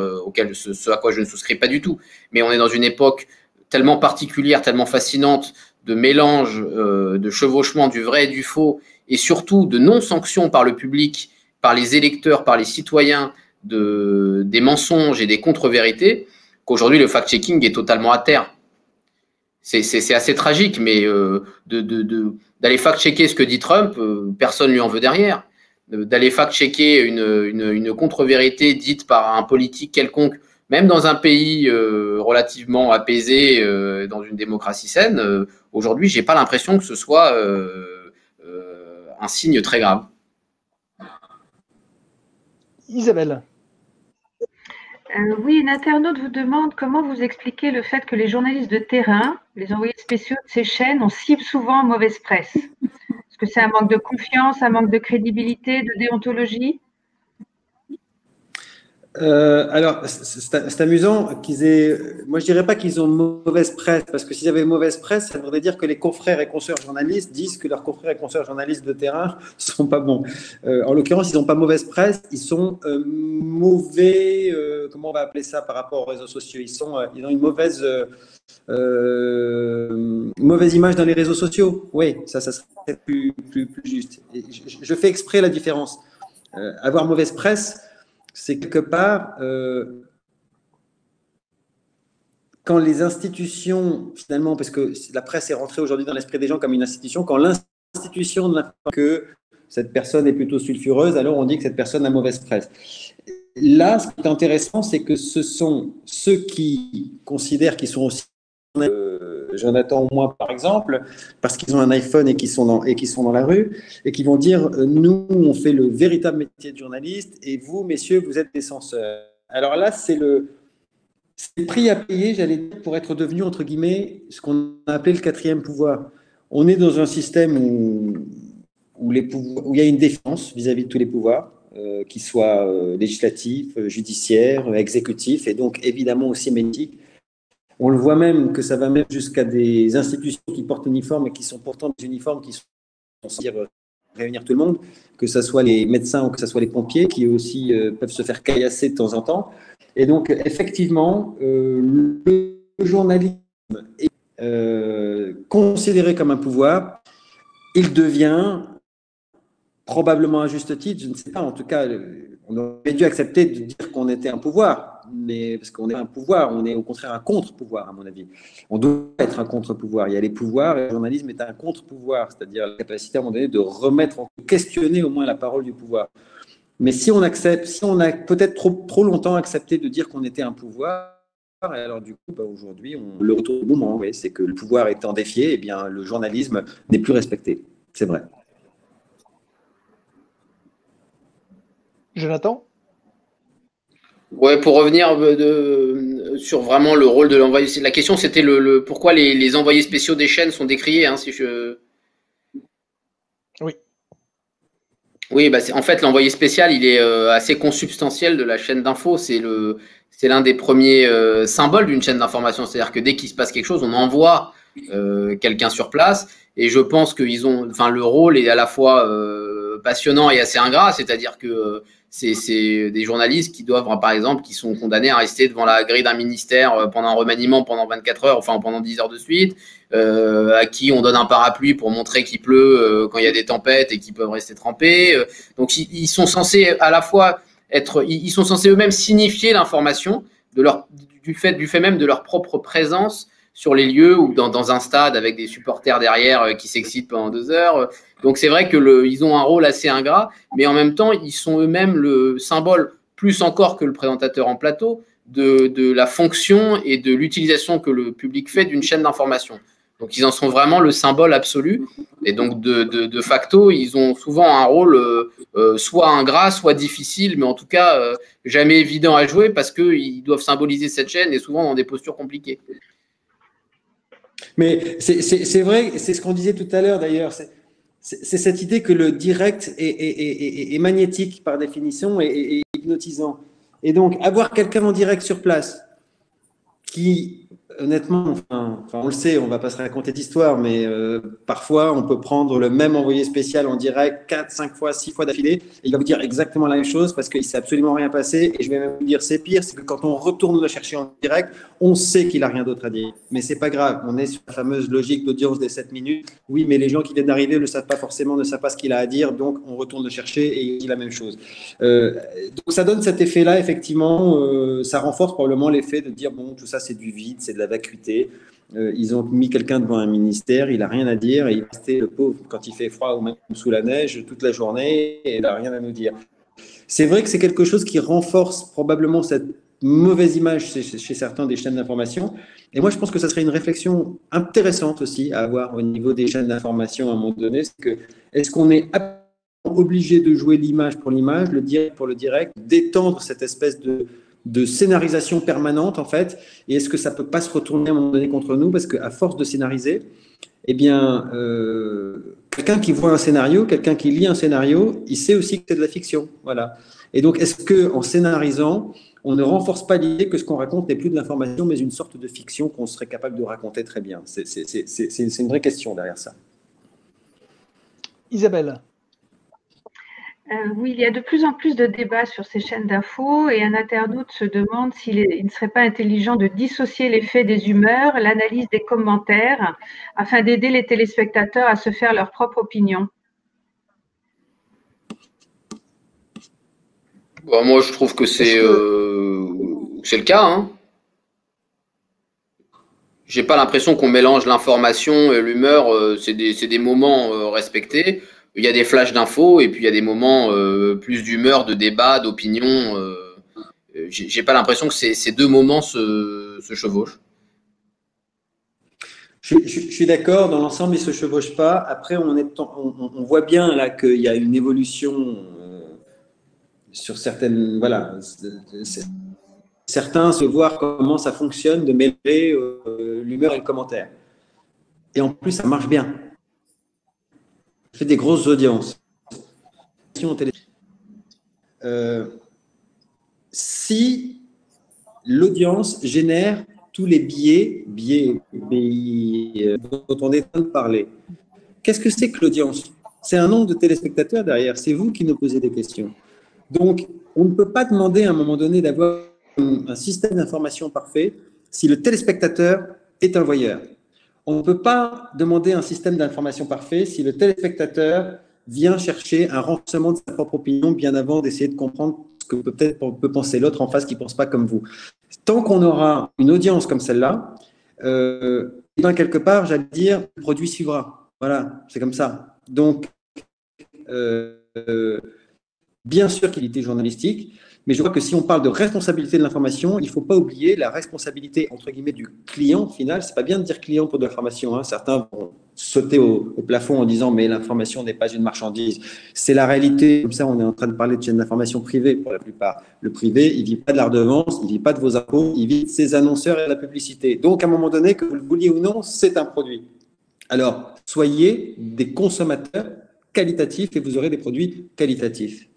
ce à quoi je ne souscris pas du tout. Mais on est dans une époque tellement particulière, tellement fascinante, de mélange, de chevauchement du vrai et du faux, et surtout de non-sanction par le public, par les électeurs, par les citoyens, des mensonges et des contre-vérités, qu'aujourd'hui le fact-checking est totalement à terre. C'est assez tragique, mais d'aller fact-checker ce que dit Trump, personne ne lui en veut derrière. D'aller fact-checker une contre-vérité dite par un politique quelconque, même dans un pays relativement apaisé, dans une démocratie saine, aujourd'hui, je n'ai pas l'impression que ce soit un signe très grave. Isabelle. Oui, une internaute vous demande comment vous expliquez le fait que les journalistes de terrain, les envoyés spéciaux de ces chaînes, ont si souvent mauvaise presse. Est-ce que c'est un manque de confiance, un manque de crédibilité, de déontologie? Alors, c'est amusant qu'ils aient. Moi, je dirais pas qu'ils ont mauvaise presse, parce que s'ils avaient mauvaise presse, ça voudrait dire que les confrères et consoeurs journalistes disent que leurs confrères et consoeurs journalistes de terrain sont pas bons. En l'occurrence, ils n'ont pas mauvaise presse, ils sont mauvais. Comment on va appeler ça par rapport aux réseaux sociaux? Ils ont une mauvaise image dans les réseaux sociaux. Oui, ça serait plus juste. Et je fais exprès la différence. Avoir mauvaise presse, c'est quelque part, quand les institutions, finalement, parce que la presse est rentrée aujourd'hui dans l'esprit des gens comme une institution, quand l'institution n'informe que cette personne est plutôt sulfureuse, alors on dit que cette personne a mauvaise presse. Là, ce qui est intéressant, c'est que ce sont ceux qui considèrent qu'ils sont aussi, Jonathan ou moi par exemple, parce qu'ils ont un iPhone et qui sont dans la rue, et qui vont dire nous, on fait le véritable métier de journaliste, et vous, messieurs, vous êtes des censeurs. Alors là, c'est le prix à payer, j'allais dire, pour être devenu, entre guillemets, ce qu'on a appelé le quatrième pouvoir. On est dans un système où il y a une défense vis-à-vis de tous les pouvoirs, qu'ils soient législatifs, judiciaires, exécutifs, et donc évidemment aussi médiatiques. On le voit même que ça va même jusqu'à des institutions qui portent uniforme et qui sont pourtant des uniformes qui sont censés réunir tout le monde, que ce soit les médecins ou que ce soit les pompiers, qui aussi peuvent se faire caillasser de temps en temps. Et donc, effectivement, le journalisme est considéré comme un pouvoir. Il devient, probablement à juste titre, je ne sais pas, en tout cas, on aurait dû accepter de dire qu'on était un pouvoir, mais parce qu'on est un pouvoir, on est au contraire un contre-pouvoir, à mon avis. On doit être un contre-pouvoir. Il y a les pouvoirs et le journalisme est un contre-pouvoir, c'est-à-dire la capacité à un moment donné de questionner au moins la parole du pouvoir. Mais si on a peut-être trop longtemps accepté de dire qu'on était un pouvoir, alors du coup, aujourd'hui, le retour du moment, oui, c'est que le pouvoir étant défié, eh bien, le journalisme n'est plus respecté. C'est vrai. Jonathan? Ouais, pour revenir sur vraiment le rôle de l'envoyé, la question c'était pourquoi les envoyés spéciaux des chaînes sont décriés, hein, si je. Oui. Oui, bah en fait, l'envoyé spécial, il est assez consubstantiel de la chaîne d'info. C'est l'un des premiers symboles d'une chaîne d'information. C'est-à-dire que dès qu'il se passe quelque chose, on envoie quelqu'un sur place. Et je pense que le rôle est à la fois passionnant et assez ingrat. C'est-à-dire que c'est des journalistes qui doivent, par exemple, qui sont condamnés à rester devant la grille d'un ministère pendant un remaniement pendant 24 heures, enfin pendant 10 heures de suite, à qui on donne un parapluie pour montrer qu'il pleut quand il y a des tempêtes et qu'ils peuvent rester trempés. Donc ils sont censés à la fois ils sont censés eux-mêmes signifier l'information du fait même de leur propre présence sur les lieux ou dans un stade avec des supporters derrière qui s'excitent pendant 2 heures. Donc c'est vrai qu'ils ont un rôle assez ingrat, mais en même temps, ils sont eux-mêmes le symbole, plus encore que le présentateur en plateau, de la fonction et de l'utilisation que le public fait d'une chaîne d'information. Donc ils en sont vraiment le symbole absolu. Et donc de facto, ils ont souvent un rôle soit ingrat, soit difficile, mais en tout cas jamais évident à jouer parce qu'ils doivent symboliser cette chaîne et souvent dans des postures compliquées. Mais c'est vrai, c'est ce qu'on disait tout à l'heure d'ailleurs, c'est cette idée que le direct est magnétique par définition et hypnotisant. Et donc, avoir quelqu'un en direct sur place qui, honnêtement, on le sait, on ne va pas se raconter d'histoire, mais parfois, on peut prendre le même envoyé spécial en direct 4, 5 fois, 6 fois d'affilée, et il va vous dire exactement la même chose parce qu'il ne s'est absolument rien passé. Et je vais même vous dire, c'est pire, c'est que quand on retourne le chercher en direct, on sait qu'il n'a rien d'autre à dire. Mais ce n'est pas grave, on est sur la fameuse logique d'audience des 7 minutes. Oui, mais les gens qui viennent d'arriver ne le savent pas forcément, ne savent pas ce qu'il a à dire, donc on retourne le chercher et il dit la même chose. Donc ça donne cet effet-là, effectivement, ça renforce probablement l'effet de dire, bon, tout ça c'est du vide, c'est de la vacuité. Ils ont mis quelqu'un devant un ministère, il n'a rien à dire, et il restait le pauvre quand il fait froid ou même sous la neige toute la journée, et il n'a rien à nous dire. C'est vrai que c'est quelque chose qui renforce probablement cette mauvaise image chez certains des chaînes d'information. Et moi, je pense que ça serait une réflexion intéressante aussi à avoir au niveau des chaînes d'information à un moment donné. Est-ce qu'on est obligé de jouer l'image pour l'image, le direct pour le direct, d'étendre cette espèce de scénarisation permanente, en fait, et est-ce que ça ne peut pas se retourner à un moment donné contre nous, parce qu'à force de scénariser, eh bien, quelqu'un qui voit un scénario, quelqu'un qui lit un scénario, il sait aussi que c'est de la fiction. Voilà. Et donc, est-ce qu'en scénarisant, on ne renforce pas l'idée que ce qu'on raconte n'est plus de l'information, mais une sorte de fiction qu'on serait capable de raconter très bien? C'est une vraie question derrière ça. Isabelle. Oui, il y a de plus en plus de débats sur ces chaînes d'infos et un internaute se demande s'il ne serait pas intelligent de dissocier les faits des humeurs, l'analyse des commentaires, afin d'aider les téléspectateurs à se faire leur propre opinion. Bon, moi, je trouve que c'est le cas. Hein. J'ai pas l'impression qu'on mélange l'information et l'humeur. C'est des moments respectés. Il y a des flashs d'infos et puis il y a des moments plus d'humeur, de débat, d'opinion. J'ai pas l'impression que ces deux moments se chevauchent. Je suis d'accord, dans l'ensemble, ils ne se chevauchent pas. Après, on voit bien là qu'il y a une évolution sur certaines. Voilà. Certains se voient comment ça fonctionne de mêler l'humeur et le commentaire. Et en plus, ça marche bien. Ça fait des grosses audiences. Si l'audience génère tous les biais dont on est en train de parler, qu'est-ce que c'est que l'audience? C'est un nombre de téléspectateurs derrière. C'est vous qui nous posez des questions. Donc, on ne peut pas demander à un moment donné d'avoir un système d'information parfait si le téléspectateur est un voyeur. On ne peut pas demander un système d'information parfait si le téléspectateur vient chercher un renforcement de sa propre opinion bien avant d'essayer de comprendre ce que peut-être peut penser l'autre en face qui ne pense pas comme vous. Tant qu'on aura une audience comme celle-là, quelque part, j'allais dire, le produit suivra. Voilà, c'est comme ça. Donc, bien sûr qu'il était journalistique, mais je crois que si on parle de responsabilité de l'information, il ne faut pas oublier la responsabilité, entre guillemets, du client final. Ce n'est pas bien de dire client pour de l'information. Hein. Certains vont sauter au plafond en disant « mais l'information n'est pas une marchandise ». C'est la réalité. Comme ça, on est en train de parler de chaînes d'information privées pour la plupart. Le privé, il ne vit pas de la redevance, il ne vit pas de vos impôts, il vit de ses annonceurs et de la publicité. Donc, à un moment donné, que vous le vouliez ou non, c'est un produit. Alors, soyez des consommateurs qualitatifs et vous aurez des produits qualitatifs.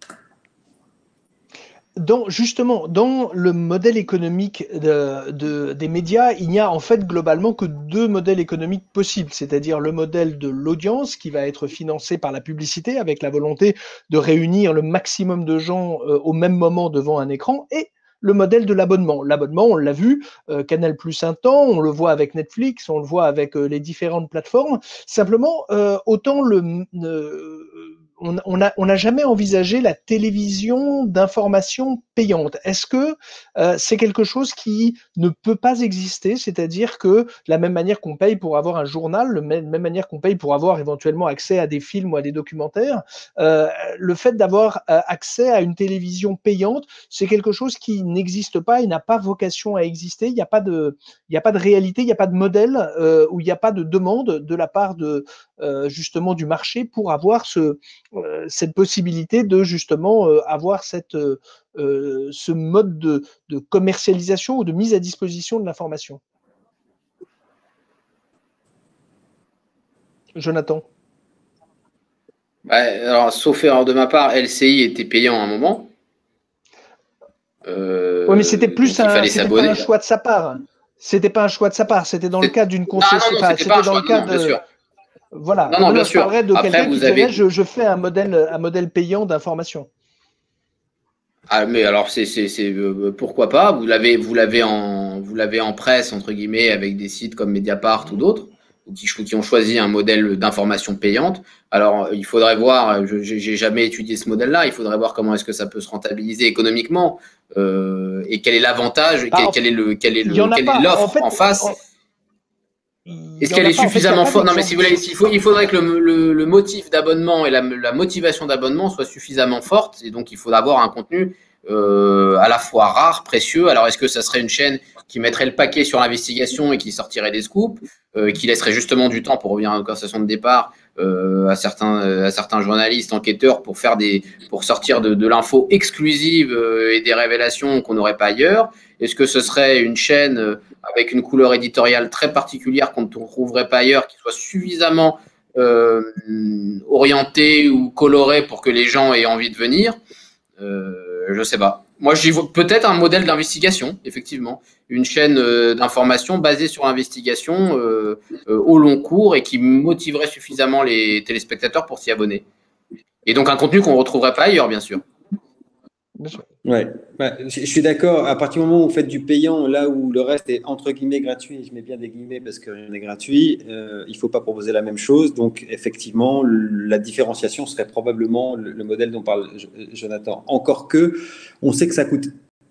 Justement, dans le modèle économique des médias, il n'y a en fait globalement que deux modèles économiques possibles, c'est-à-dire le modèle de l'audience qui va être financé par la publicité avec la volonté de réunir le maximum de gens au même moment devant un écran, et le modèle de l'abonnement. L'abonnement, on l'a vu, Canal+ un temps, on le voit avec Netflix, on le voit avec les différentes plateformes. Simplement, autant on n'a jamais envisagé la télévision d'information payante. Est-ce que c'est quelque chose qui ne peut pas exister? C'est-à-dire que de la même manière qu'on paye pour avoir un journal, de la même manière qu'on paye pour avoir éventuellement accès à des films ou à des documentaires, le fait d'avoir accès à une télévision payante, c'est quelque chose qui n'existe pas, il n'a pas vocation à exister, il n'y a pas de réalité, il n'y a pas de modèle où il n'y a pas de demande de la part justement du marché pour avoir cette possibilité de justement avoir ce mode de commercialisation ou de mise à disposition de l'information. Jonathan. Alors, sauf erreur de ma part, LCI était payant à un moment. Oui, mais c'était plus un choix de sa part. C'était pas un choix de sa part, c'était dans le cadre d'une concession. C'était dans le cadre de. Voilà. Non, bien je sûr. parlerais de quelqu'un qui dirait je fais un modèle payant d'information. Ah, mais alors pourquoi pas? Vous l'avez en presse entre guillemets avec des sites comme Mediapart ou d'autres qui ont choisi un modèle d'information payante. Alors il faudrait voir. J'ai jamais étudié ce modèle-là. Il faudrait voir comment est-ce que ça peut se rentabiliser économiquement et quel est l'avantage, quelle est l'offre en face. Est-ce qu'elle est suffisamment forte? Non, mais si vous voulez, il faudrait que le motif d'abonnement et la motivation d'abonnement soient suffisamment fortes. Et donc, il faut avoir un contenu à la fois rare, précieux. Alors, est-ce que ça serait une chaîne qui mettrait le paquet sur l'investigation et qui sortirait des scoops, qui laisserait justement du temps, pour revenir à la conversation de départ, à certains journalistes, enquêteurs, pour sortir de l'info exclusive et des révélations qu'on n'aurait pas ailleurs? Est-ce que ce serait une chaîne avec une couleur éditoriale très particulière qu'on ne trouverait pas ailleurs, qui soit suffisamment orientée ou colorée pour que les gens aient envie de venir. Je sais pas. Moi, j'y vois peut-être un modèle d'investigation, effectivement. Une chaîne d'information basée sur l'investigation au long cours et qui motiverait suffisamment les téléspectateurs pour s'y abonner. Et donc, un contenu qu'on ne retrouverait pas ailleurs, bien sûr. Ouais, je suis d'accord. À partir du moment où vous faites du payant, là où le reste est entre guillemets gratuit, je mets bien des guillemets parce que rien n'est gratuit, il ne faut pas proposer la même chose. Donc, effectivement, la différenciation serait probablement le modèle dont parle Jonathan. Encore que, on sait que ça coûte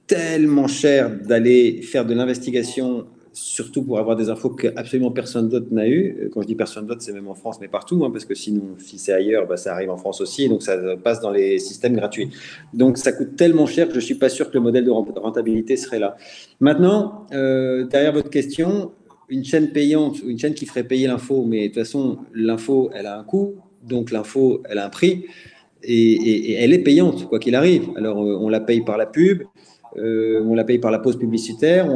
tellement cher d'aller faire de l'investigation, surtout pour avoir des infos que absolument personne d'autre n'a eu. Quand je dis personne d'autre, c'est même en France, mais partout, parce que sinon, si c'est ailleurs, ça arrive en France aussi, donc ça passe dans les systèmes gratuits. Donc, ça coûte tellement cher que je ne suis pas sûr que le modèle de rentabilité serait là. Maintenant, derrière votre question, une chaîne payante, une chaîne qui ferait payer l'info, mais de toute façon, l'info, elle a un coût, donc l'info, elle a un prix, et elle est payante, quoi qu'il arrive. Alors, on la paye par la pub, on la paye par la pause publicitaire,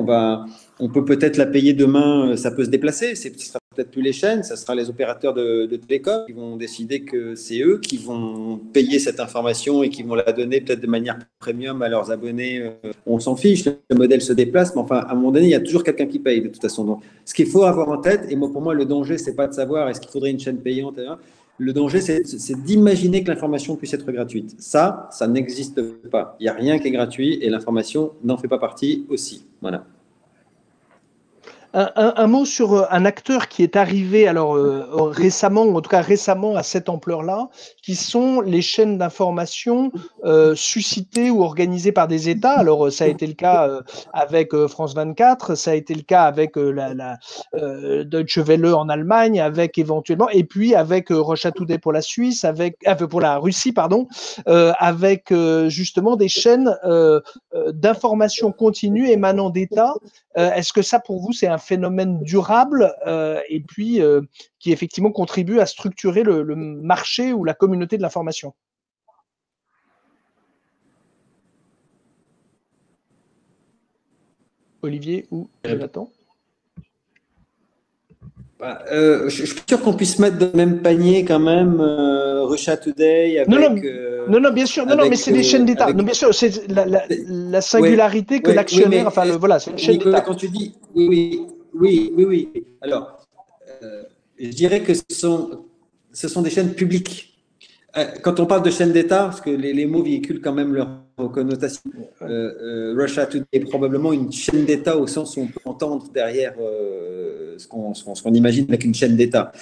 on peut peut-être la payer demain, ça peut se déplacer, ce ne sera peut-être plus les chaînes, ça sera les opérateurs de télécom qui vont décider que c'est eux qui vont payer cette information et qui vont la donner peut-être de manière premium à leurs abonnés. On s'en fiche, le modèle se déplace, mais enfin, à un moment donné, il y a toujours quelqu'un qui paye de toute façon. Donc, ce qu'il faut avoir en tête, et pour moi, le danger, c'est pas de savoir est-ce qu'il faudrait une chaîne payante, etc. Le danger, c'est d'imaginer que l'information puisse être gratuite. Ça n'existe pas. Il n'y a rien qui est gratuit et l'information n'en fait pas partie aussi. Voilà. Un mot sur un acteur qui est arrivé récemment, ou en tout cas récemment à cette ampleur-là, qui sont les chaînes d'information suscitées ou organisées par des États. Alors ça a été le cas avec France 24, ça a été le cas avec la Deutsche Welle en Allemagne, avec éventuellement, et puis avec Russia Today pour la Suisse, pour la Russie, pardon, avec justement des chaînes d'information continue émanant d'États. Est-ce que ça, pour vous, c'est un phénomène durable et puis qui effectivement contribue à structurer le marché ou la communauté de l'information? Olivier ou Jonathan? Je suis sûr qu'on puisse mettre dans le même panier quand même Russia Today avec… Non, bien sûr, mais c'est des chaînes d'État. Non, bien sûr, c'est la singularité que l'actionnaire, voilà, c'est une chaîne d'État. Quand tu dis, oui. Alors, je dirais que ce sont des chaînes publiques. Quand on parle de chaîne d'État, parce que les mots véhiculent quand même leur connotation, Russia Today est probablement une chaîne d'État au sens où on peut entendre derrière ce qu'on imagine avec une chaîne d'État.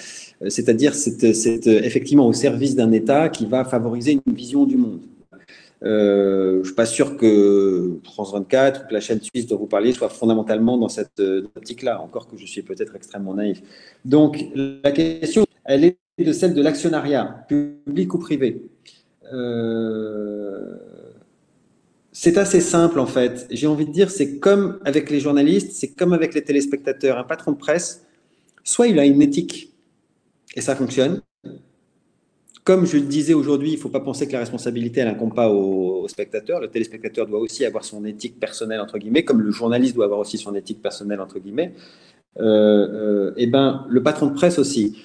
C'est-à-dire, c'est effectivement au service d'un État qui va favoriser une vision du monde. Je ne suis pas sûr que France 24 ou que la chaîne suisse dont vous parliez soit fondamentalement dans cette optique-là, encore que je suis peut-être extrêmement naïf. Donc, la question, elle est de celle de l'actionnariat, public ou privé. C'est assez simple en fait. J'ai envie de dire, c'est comme avec les journalistes, c'est comme avec les téléspectateurs. Un patron de presse, soit il a une éthique et ça fonctionne. Comme je le disais aujourd'hui, il ne faut pas penser que la responsabilité, elle n'incombe pas au spectateur. Le téléspectateur doit aussi avoir son éthique personnelle, entre guillemets, comme le journaliste doit avoir aussi son éthique personnelle, entre guillemets. Le patron de presse aussi.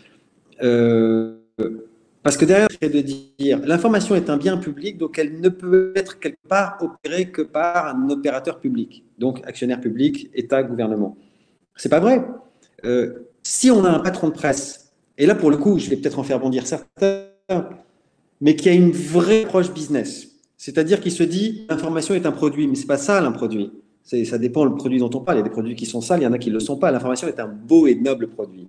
Parce que derrière, c'est de dire l'information est un bien public, donc elle ne peut être quelque part opérée que par un opérateur public, donc actionnaire public, État, gouvernement. C'est pas vrai. Si on a un patron de presse, et là pour le coup, je vais peut-être en faire bondir certains, mais qui a une vraie approche business, c'est-à-dire qu'il se dit l'information est un produit, mais c'est pas sale un produit. Ça dépend le produit dont on parle. Il y a des produits qui sont sales, il y en a qui ne le sont pas. L'information est un beau et noble produit.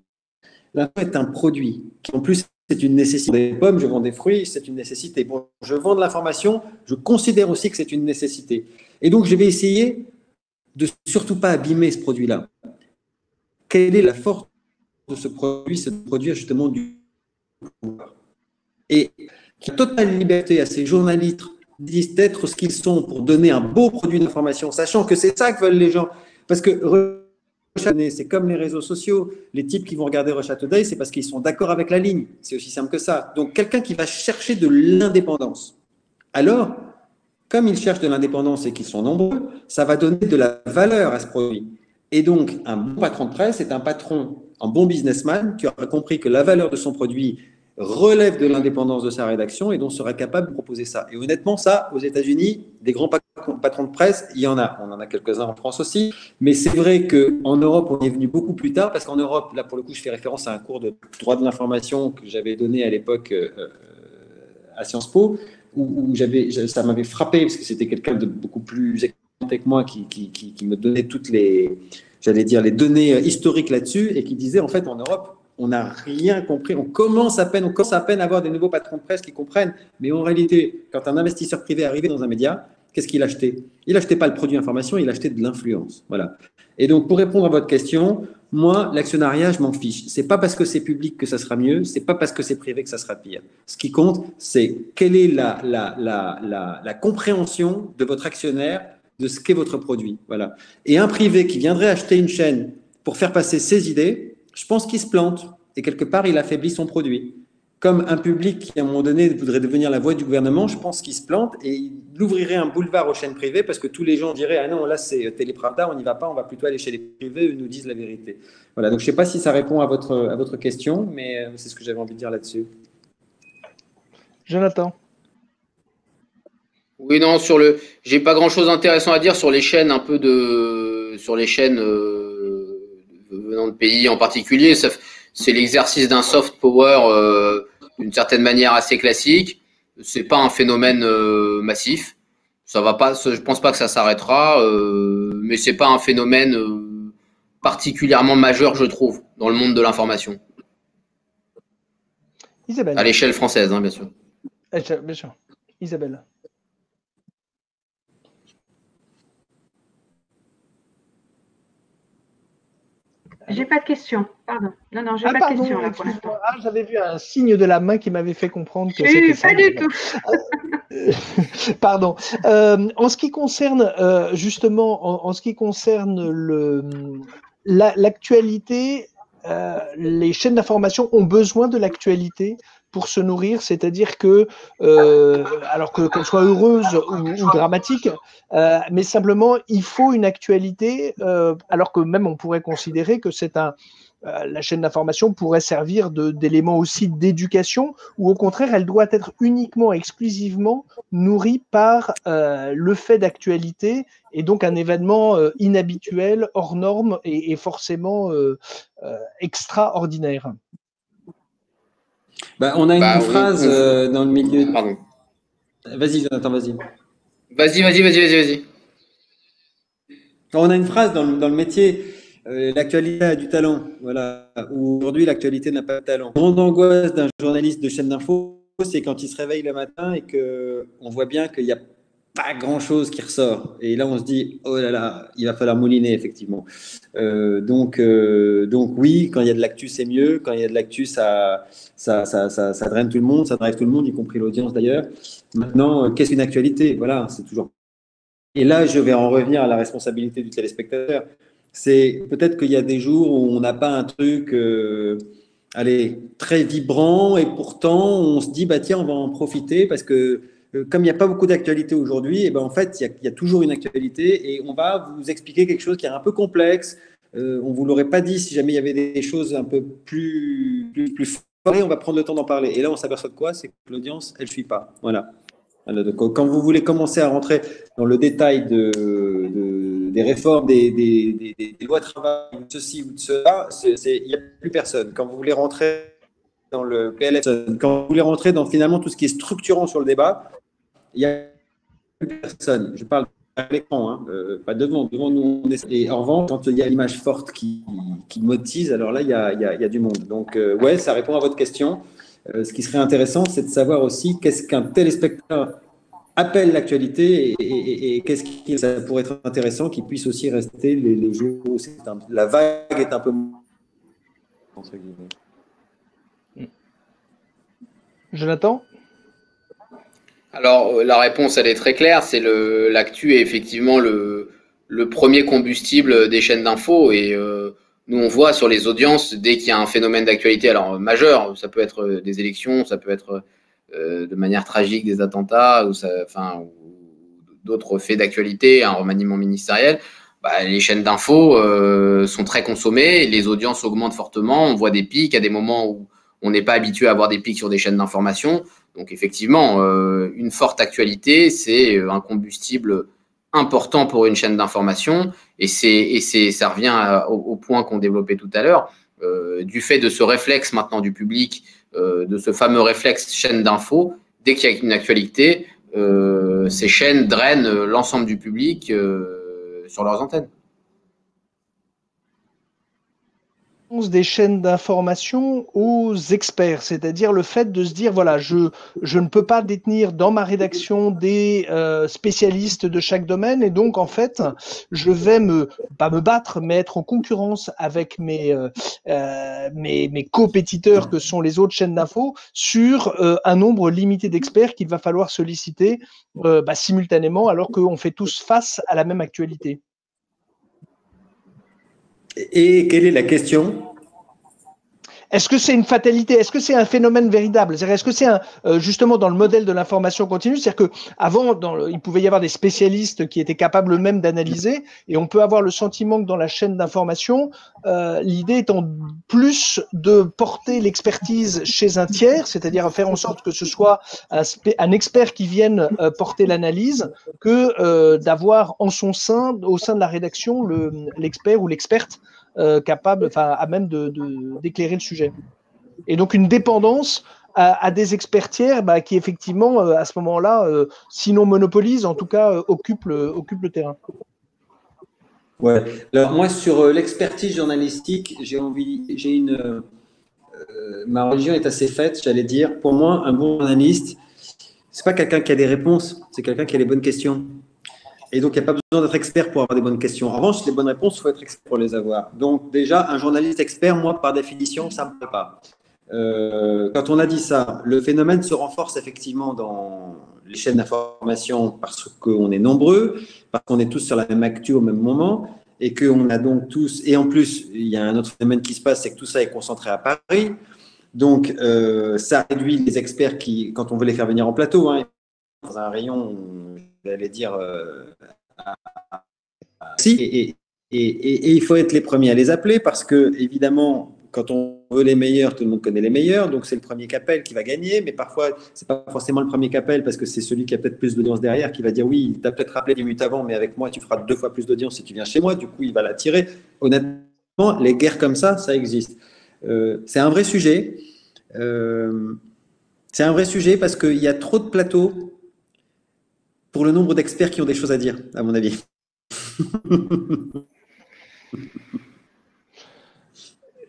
L'info est un produit qui, en plus, c'est une nécessité. Des pommes, je vends des fruits, c'est une nécessité. Bon, je vends de l'information, je considère aussi que c'est une nécessité. Et donc, je vais essayer de surtout pas abîmer ce produit-là. Quelle est la force de ce produit? C'est de produire justement du pouvoir. Et qui a totale liberté à ces journalistes d'être ce qu'ils sont pour donner un beau produit d'information, sachant que c'est ça que veulent les gens. Parce que c'est comme les réseaux sociaux. Les types qui vont regarder Russia Today, c'est parce qu'ils sont d'accord avec la ligne. C'est aussi simple que ça. Donc, quelqu'un qui va chercher de l'indépendance. Alors, comme ils cherchent de l'indépendance et qu'ils sont nombreux, ça va donner de la valeur à ce produit. Et donc, un bon patron de presse est un patron, un bon businessman qui aura compris que la valeur de son produit relève de l'indépendance de sa rédaction et dont sera capable de proposer ça. Et honnêtement, ça, aux États-Unis, des grands patrons de presse, il y en a. On en a quelques-uns en France aussi. Mais c'est vrai qu'en Europe, on est venu beaucoup plus tard parce qu'en Europe, là, pour le coup, je fais référence à un cours de droit de l'information que j'avais donné à l'époque à Sciences Po, où ça m'avait frappé parce que c'était quelqu'un de beaucoup plus expérimenté que moi qui me donnait toutes les, j'allais dire, les données historiques là-dessus et qui disait, en fait, en Europe, on n'a rien compris. On commence à peine à avoir des nouveaux patrons de presse qui comprennent. Mais en réalité, quand un investisseur privé arrivait dans un média, qu'est-ce qu'il achetait? Il n'achetait pas le produit information, il achetait de l'influence. Voilà. Et donc, pour répondre à votre question, moi, l'actionnariat, je m'en fiche. C'est pas parce que c'est public que ça sera mieux, c'est pas parce que c'est privé que ça sera pire. Ce qui compte, c'est quelle est la compréhension de votre actionnaire de ce qu'est votre produit. Voilà. Et un privé qui viendrait acheter une chaîne pour faire passer ses idées, je pense qu'il se plante et quelque part, il affaiblit son produit. Comme un public qui, à un moment donné, voudrait devenir la voix du gouvernement, je pense qu'il se plante et il ouvrirait un boulevard aux chaînes privées parce que tous les gens diraient « Ah non, là, c'est Télépravda, on n'y va pas, on va plutôt aller chez les privés, eux nous disent la vérité. » Voilà, donc je ne sais pas si ça répond à votre question, mais c'est ce que j'avais envie de dire là-dessus. Jonathan. Oui, non, j'ai pas grand-chose d'intéressant à dire sur les chaînes sur les chaînes venant de pays en particulier. C'est l'exercice d'un soft power d'une certaine manière assez classique. C'est pas un phénomène massif. Ça va pas. Je pense pas que ça s'arrêtera, mais c'est pas un phénomène particulièrement majeur, je trouve, dans le monde de l'information. Isabelle. À l'échelle française, hein, bien sûr. Bien sûr. Isabelle. J'ai pas de question, pardon. Non, j'ai pas de question là pour l'instant. J'avais vu un signe de la main qui m'avait fait comprendre que c'était ça. Pas du tout. Pardon. En ce qui concerne justement, en ce qui concerne l'actualité, les chaînes d'information ont besoin de l'actualité pour se nourrir, c'est-à-dire que, alors qu'elle soit heureuse ou dramatique, mais simplement il faut une actualité, alors que même on pourrait considérer que la chaîne d'information pourrait servir d'élément aussi d'éducation, ou au contraire, elle doit être uniquement, exclusivement nourrie par le fait d'actualité, et donc un événement inhabituel, hors norme et forcément extraordinaire. On a une phrase dans le milieu. Pardon. Vas-y, Jonathan, vas-y. Vas-y. On a une phrase dans le métier. L'actualité a du talent. Voilà. Aujourd'hui, l'actualité n'a pas de talent. La grande angoisse d'un journaliste de chaîne d'info, c'est quand il se réveille le matin et qu'on voit bien qu'il n'y a pas grand-chose qui ressort. Et là, on se dit, oh là là, il va falloir mouliner, effectivement. Donc oui, quand il y a de l'actu, c'est mieux. Quand il y a de l'actu, ça draine tout le monde, ça drive tout le monde, y compris l'audience d'ailleurs. Maintenant, qu'est-ce qu'une actualité? Voilà, c'est toujours. Et là, je vais en revenir à la responsabilité du téléspectateur. C'est peut-être qu'il y a des jours où on n'a pas un truc très vibrant et pourtant on se dit bah tiens, on va en profiter parce que comme il n'y a pas beaucoup d'actualité aujourd'hui, et ben en fait il y a toujours une actualité et on va vous expliquer quelque chose qui est un peu complexe. On vous l'aurait pas dit si jamais il y avait des choses un peu plus fortes. On va prendre le temps d'en parler. Et là on s'aperçoit de quoi? C'est que l'audience elle suit pas. Voilà. Donc, quand vous voulez commencer à rentrer dans le détail des réformes, des lois de travail, de ceci ou de cela, il n'y a plus personne. Quand vous voulez rentrer dans le PLF, quand vous voulez rentrer dans finalement tout ce qui est structurant sur le débat, il n'y a plus personne. Je parle à l'écran, hein, pas devant nous. Et en revanche, quand il y a l'image forte qui motive, alors là, il y a du monde. Donc, ouais, ça répond à votre question. Ce qui serait intéressant, c'est de savoir aussi qu'est-ce qu'un téléspectateur appelle l'actualité et qu'est-ce qui ça pourrait être intéressant qu'il puisse aussi rester les jours où la vague est un peu entre guillemets. Jonathan? Alors, la réponse, elle est très claire. C'est l'actu est effectivement le premier combustible des chaînes d'info et nous, on voit sur les audiences, dès qu'il y a un phénomène d'actualité, alors majeur, ça peut être des élections, ça peut être de manière tragique des attentats, ou d'autres faits d'actualité, un remaniement ministériel. les chaînes d'infos sont très consommées, les audiences augmentent fortement, on voit des pics à des moments où on n'est pas habitué à avoir des pics sur des chaînes d'information. Donc effectivement, une forte actualité, c'est un combustible important pour une chaîne d'information, et ça revient au point qu'on développait tout à l'heure, du fait de ce réflexe maintenant du public, de ce fameux réflexe chaîne d'infos. Dès qu'il y a une actualité, ces chaînes drainent l'ensemble du public sur leurs antennes. Des chaînes d'information aux experts, c'est-à-dire le fait de se dire, voilà, je ne peux pas détenir dans ma rédaction des spécialistes de chaque domaine, et donc en fait, je vais pas me battre, mais être en concurrence avec mes compétiteurs que sont les autres chaînes d'infos sur un nombre limité d'experts qu'il va falloir solliciter simultanément, alors qu'on fait tous face à la même actualité. Et quelle est la question? Est-ce que c'est une fatalité? Est-ce que c'est un phénomène véritable? Est-ce que c'est justement dans le modèle de l'information continue? C'est-à-dire qu'avant, il pouvait y avoir des spécialistes qui étaient capables eux-mêmes d'analyser, et on peut avoir le sentiment que dans la chaîne d'information, l'idée étant plus de porter l'expertise chez un tiers, c'est-à-dire faire en sorte que ce soit un expert qui vienne porter l'analyse, que d'avoir en son sein, au sein de la rédaction, l'expert ou l'experte capable, à même d'éclairer le sujet. Et donc une dépendance à des experts tiers qui effectivement à ce moment-là, sinon monopolise, en tout cas occupe le terrain. Ouais. Alors moi sur l'expertise journalistique, ma religion est assez faite, j'allais dire. Pour moi, un bon journaliste, c'est pas quelqu'un qui a des réponses, c'est quelqu'un qui a les bonnes questions. Et donc, il n'y a pas besoin d'être expert pour avoir des bonnes questions. En revanche, les bonnes réponses, il faut être expert pour les avoir. Donc, déjà, un journaliste expert, moi, par définition, ça ne me plaît pas. Quand on a dit ça, le phénomène se renforce effectivement dans les chaînes d'information parce qu'on est nombreux, parce qu'on est tous sur la même actu au même moment, et qu'on a donc tous… Et en plus, il y a un autre phénomène qui se passe, c'est que tout ça est concentré à Paris. Donc, ça réduit les experts qui, quand on veut les faire venir en plateau, dans un rayon… j'allais dire et il faut être les premiers à les appeler parce que évidemment quand on veut les meilleurs, tout le monde connaît les meilleurs, donc c'est le premier qui appelle qui va gagner, mais parfois c'est pas forcément le premier qui appelle parce que c'est celui qui a peut-être plus d'audience derrière qui va dire oui, tu as peut-être rappelé 10 minutes avant, mais avec moi tu feras 2 fois plus d'audience si tu viens chez moi, du coup il va l'attirer. Honnêtement, les guerres comme ça existe. C'est un vrai sujet. C'est un vrai sujet parce qu'il y a trop de plateaux pour le nombre d'experts qui ont des choses à dire, à mon avis.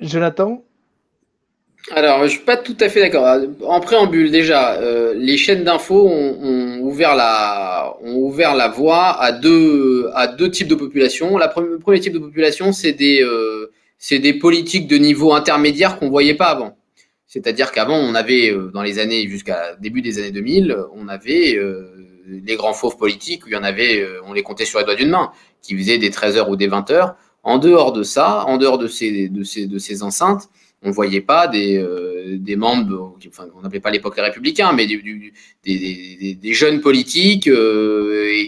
Jonathan? Alors, je ne suis pas tout à fait d'accord. En préambule, déjà, les chaînes d'infos ont ouvert la voie à deux types de populations. Le premier type de population, c'est des politiques de niveau intermédiaire qu'on ne voyait pas avant. C'est-à-dire qu'avant, on avait, dans les années jusqu'à début des années 2000, on avait les grands fauves politiques où il y en avait, on les comptait sur les doigts d'une main, qui faisaient des 13h ou des 20h. En dehors de ça, en dehors de ces enceintes, on ne voyait pas des membres, enfin, on n'appelait pas à l'époque les républicains, mais des jeunes politiques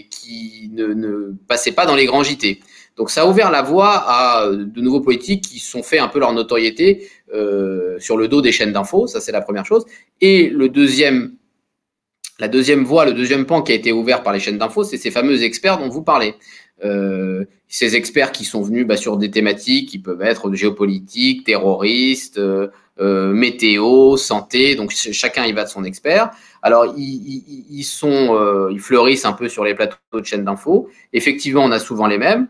qui ne passaient pas dans les grands JT. Donc ça a ouvert la voie à de nouveaux politiques qui se sont fait un peu leur notoriété sur le dos des chaînes d'infos, ça c'est la première chose. Et la deuxième voie, le deuxième pan qui a été ouvert par les chaînes d'infos, c'est ces fameux experts dont vous parlez. Ces experts qui sont venus sur des thématiques qui peuvent être géopolitique, terroriste, météo, santé, donc chacun y va de son expert. Alors ils fleurissent un peu sur les plateaux de chaînes d'infos. Effectivement, on a souvent les mêmes.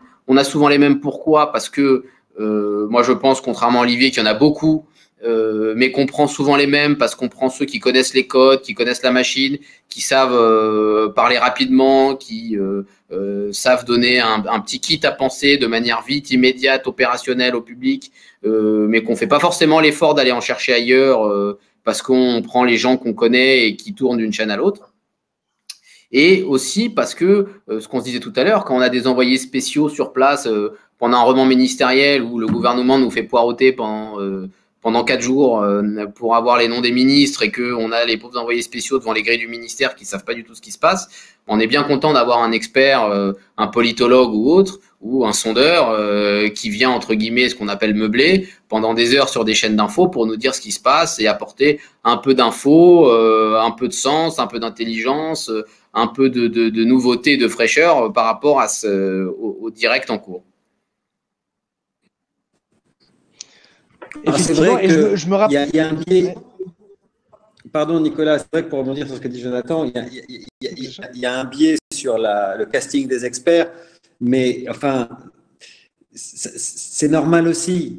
Pourquoi? Parce que moi je pense, contrairement à Olivier, qu'il y en a beaucoup, mais qu'on prend souvent les mêmes parce qu'on prend ceux qui connaissent les codes, qui connaissent la machine, qui savent parler rapidement, qui savent donner un petit kit à penser de manière vite, immédiate, opérationnelle au public, mais qu'on ne fait pas forcément l'effort d'aller en chercher ailleurs parce qu'on prend les gens qu'on connaît et qui tournent d'une chaîne à l'autre. Et aussi parce que, ce qu'on se disait tout à l'heure, quand on a des envoyés spéciaux sur place pendant un roman ministériel où le gouvernement nous fait poireauter pendant 4 jours pour avoir les noms des ministres et qu'on a les pauvres envoyés spéciaux devant les grilles du ministère qui ne savent pas du tout ce qui se passe, on est bien content d'avoir un expert, un politologue ou autre, ou un sondeur qui vient, entre guillemets, ce qu'on appelle meubler, pendant des heures sur des chaînes d'infos pour nous dire ce qui se passe et apporter un peu d'infos, un peu de sens, un peu d'intelligence, un peu de nouveauté, de fraîcheur par rapport au direct en cours. C'est vrai que je me rappelle. Il y a un biais. Pardon Nicolas, c'est vrai que pour rebondir sur ce que dit Jonathan, il y a un biais sur le casting des experts, mais enfin, c'est normal aussi.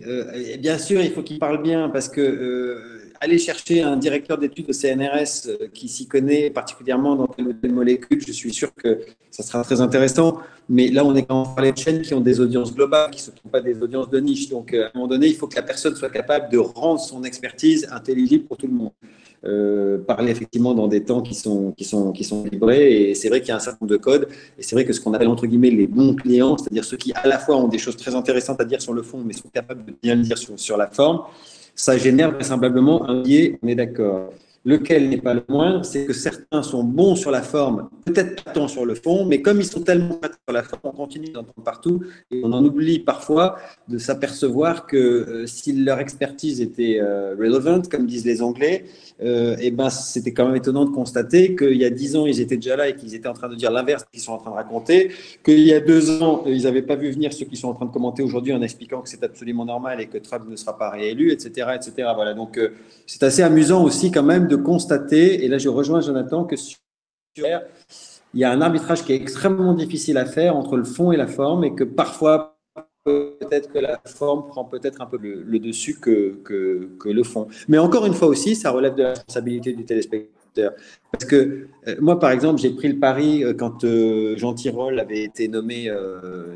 Bien sûr, il faut qu'ils parlent bien parce que aller chercher un directeur d'études au CNRS qui s'y connaît particulièrement dans telle ou telle molécule, je suis sûr que ça sera très intéressant. Mais là, on est quand même parler de chaînes qui ont des audiences globales, qui ne sont pas des audiences de niche. Donc, à un moment donné, il faut que la personne soit capable de rendre son expertise intelligible pour tout le monde. Parler effectivement dans des temps qui sont livrés, et c'est vrai qu'il y a un certain nombre de codes, et c'est vrai que ce qu'on appelle entre guillemets les bons clients, c'est-à-dire ceux qui à la fois ont des choses très intéressantes à dire sur le fond, mais sont capables de bien le dire sur la forme, ça génère vraisemblablement un biais, on est d'accord. Lequel n'est pas le moindre, c'est que certains sont bons sur la forme, peut-être pas tant sur le fond, mais comme ils sont tellement pas sur la forme, on continue d'entendre partout et on en oublie parfois de s'apercevoir que si leur expertise était relevant, comme disent les Anglais, et ben c'était quand même étonnant de constater qu'il y a 10 ans, ils étaient déjà là et qu'ils étaient en train de dire l'inverse qu'ils sont en train de raconter, qu'il y a 2 ans, ils n'avaient pas vu venir ceux qui sont en train de commenter aujourd'hui en expliquant que c'est absolument normal et que Trump ne sera pas réélu, etc., etc. Voilà, donc c'est assez amusant aussi quand même de constater, et là je rejoins Jonathan, que il y a un arbitrage qui est extrêmement difficile à faire entre le fond et la forme, et que parfois peut-être que la forme prend peut-être un peu le dessus que le fond. Mais encore une fois aussi, ça relève de la responsabilité du téléspectateur. Parce que moi, par exemple, j'ai pris le pari quand Jean Tirole avait été nommé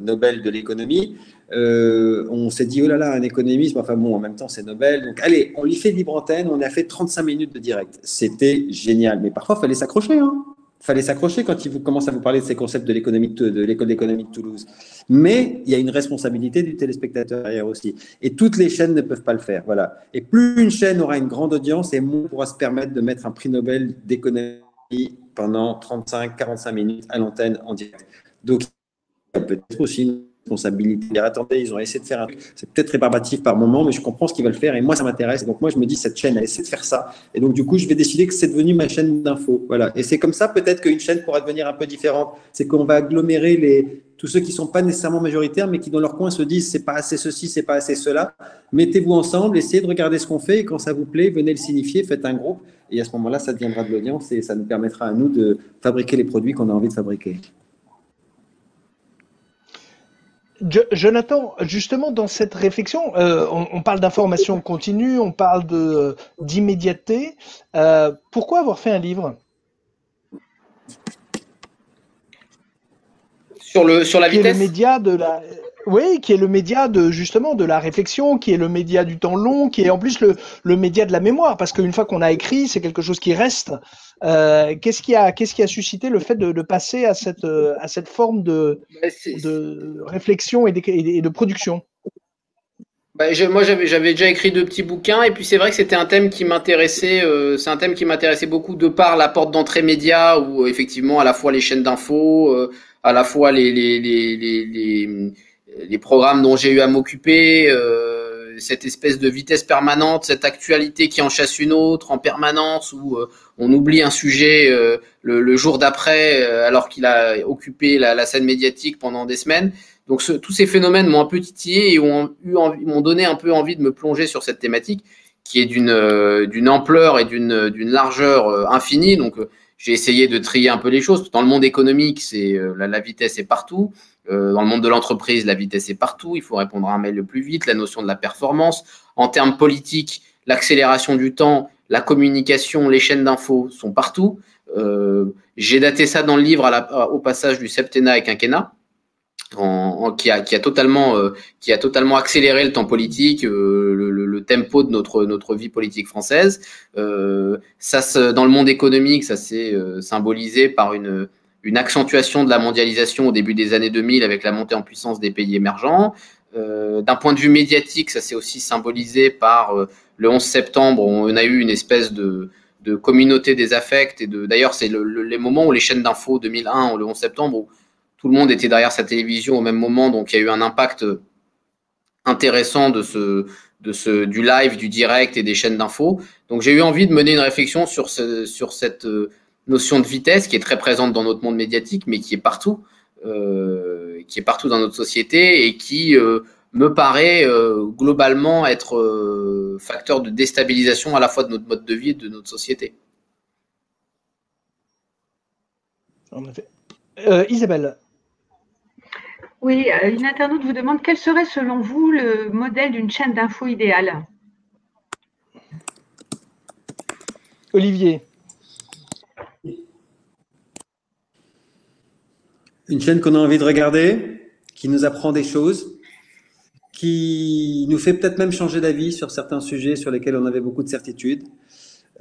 Nobel de l'économie. On s'est dit, oh là là, un économiste, enfin bon, en même temps, c'est Nobel. Donc, allez, on lui fait libre antenne, on a fait 35 minutes de direct. C'était génial. Mais parfois, il fallait s'accrocher, hein. Il fallait s'accrocher quand il commence à vous parler de ces concepts de l'école d'économie de Toulouse. Mais il y a une responsabilité du téléspectateur derrière aussi. Et toutes les chaînes ne peuvent pas le faire. Voilà. Et plus une chaîne aura une grande audience, et moins pourra se permettre de mettre un prix Nobel d'économie pendant 35-45 minutes à l'antenne en direct. Donc, il y a peut-être aussi une responsabilité. Attendez, ils ont essayé de faire un truc. C'est peut-être rébarbatif par moment, mais je comprends ce qu'ils veulent faire et moi, ça m'intéresse. Donc, moi, je me dis, cette chaîne, elle essaie de faire ça. Et donc, du coup, je vais décider que c'est devenu ma chaîne d'info. Voilà. Et c'est comme ça, peut-être qu'une chaîne pourra devenir un peu différente. C'est qu'on va agglomérer tous ceux qui ne sont pas nécessairement majoritaires, mais qui, dans leur coin, se disent, c'est pas assez ceci, c'est pas assez cela. Mettez-vous ensemble, essayez de regarder ce qu'on fait et quand ça vous plaît, venez le signifier, faites un groupe. Et à ce moment-là, ça deviendra de l'audience et ça nous permettra à nous de fabriquer les produits qu'on a envie de fabriquer. Jonathan, justement, dans cette réflexion, on parle d'information continue, on parle d'immédiateté. Pourquoi avoir fait un livre? Sur la vitesse. Qui est le média de la... Oui, qui est le média justement de la réflexion, qui est le média du temps long, qui est en plus le média de la mémoire, parce qu'une fois qu'on a écrit, c'est quelque chose qui reste. Qu'est-ce qui a suscité le fait de passer à cette forme de réflexion et de production? Moi, j'avais déjà écrit 2 petits bouquins, et puis c'est vrai que c'était un thème qui m'intéressait. C'est un thème qui m'intéressait beaucoup de par la porte d'entrée média, où effectivement à la fois les chaînes d'infos, à la fois les programmes dont j'ai eu à m'occuper, cette espèce de vitesse permanente, cette actualité qui en chasse une autre en permanence, où on oublie un sujet le jour d'après, alors qu'il a occupé la scène médiatique pendant des semaines. Donc tous ces phénomènes m'ont un peu titillé et m'ont donné un peu envie de me plonger sur cette thématique qui est d'une ampleur et d'une largeur infinie. Donc j'ai essayé de trier un peu les choses. Dans le monde économique, la vitesse est partout. Dans le monde de l'entreprise, la vitesse est partout. Il faut répondre à un mail le plus vite. La notion de la performance. En termes politiques, l'accélération du temps, la communication, les chaînes d'infos sont partout. J'ai daté ça dans le livre au passage du septennat et quinquennat, qui a totalement accéléré le temps politique, le tempo de notre vie politique française. Dans le monde économique, ça s'est symbolisé par une accentuation de la mondialisation au début des années 2000 avec la montée en puissance des pays émergents. D'un point de vue médiatique, ça s'est aussi symbolisé par le 11 septembre, où on a eu une espèce de communauté des affects. D'ailleurs, c'est les moments où les chaînes d'infos 2001, le 11 septembre, où tout le monde était derrière sa télévision au même moment, donc il y a eu un impact intéressant du live, du direct et des chaînes d'infos. Donc j'ai eu envie de mener une réflexion sur cette notion de vitesse qui est très présente dans notre monde médiatique, mais qui est partout dans notre société et qui me paraît globalement être facteur de déstabilisation à la fois de notre mode de vie et de notre société. En effet. Isabelle. Oui, une internaute vous demande quel serait selon vous le modèle d'une chaîne d'info idéale? Olivier. Une chaîne qu'on a envie de regarder, qui nous apprend des choses, qui nous fait peut-être même changer d'avis sur certains sujets sur lesquels on avait beaucoup de certitudes.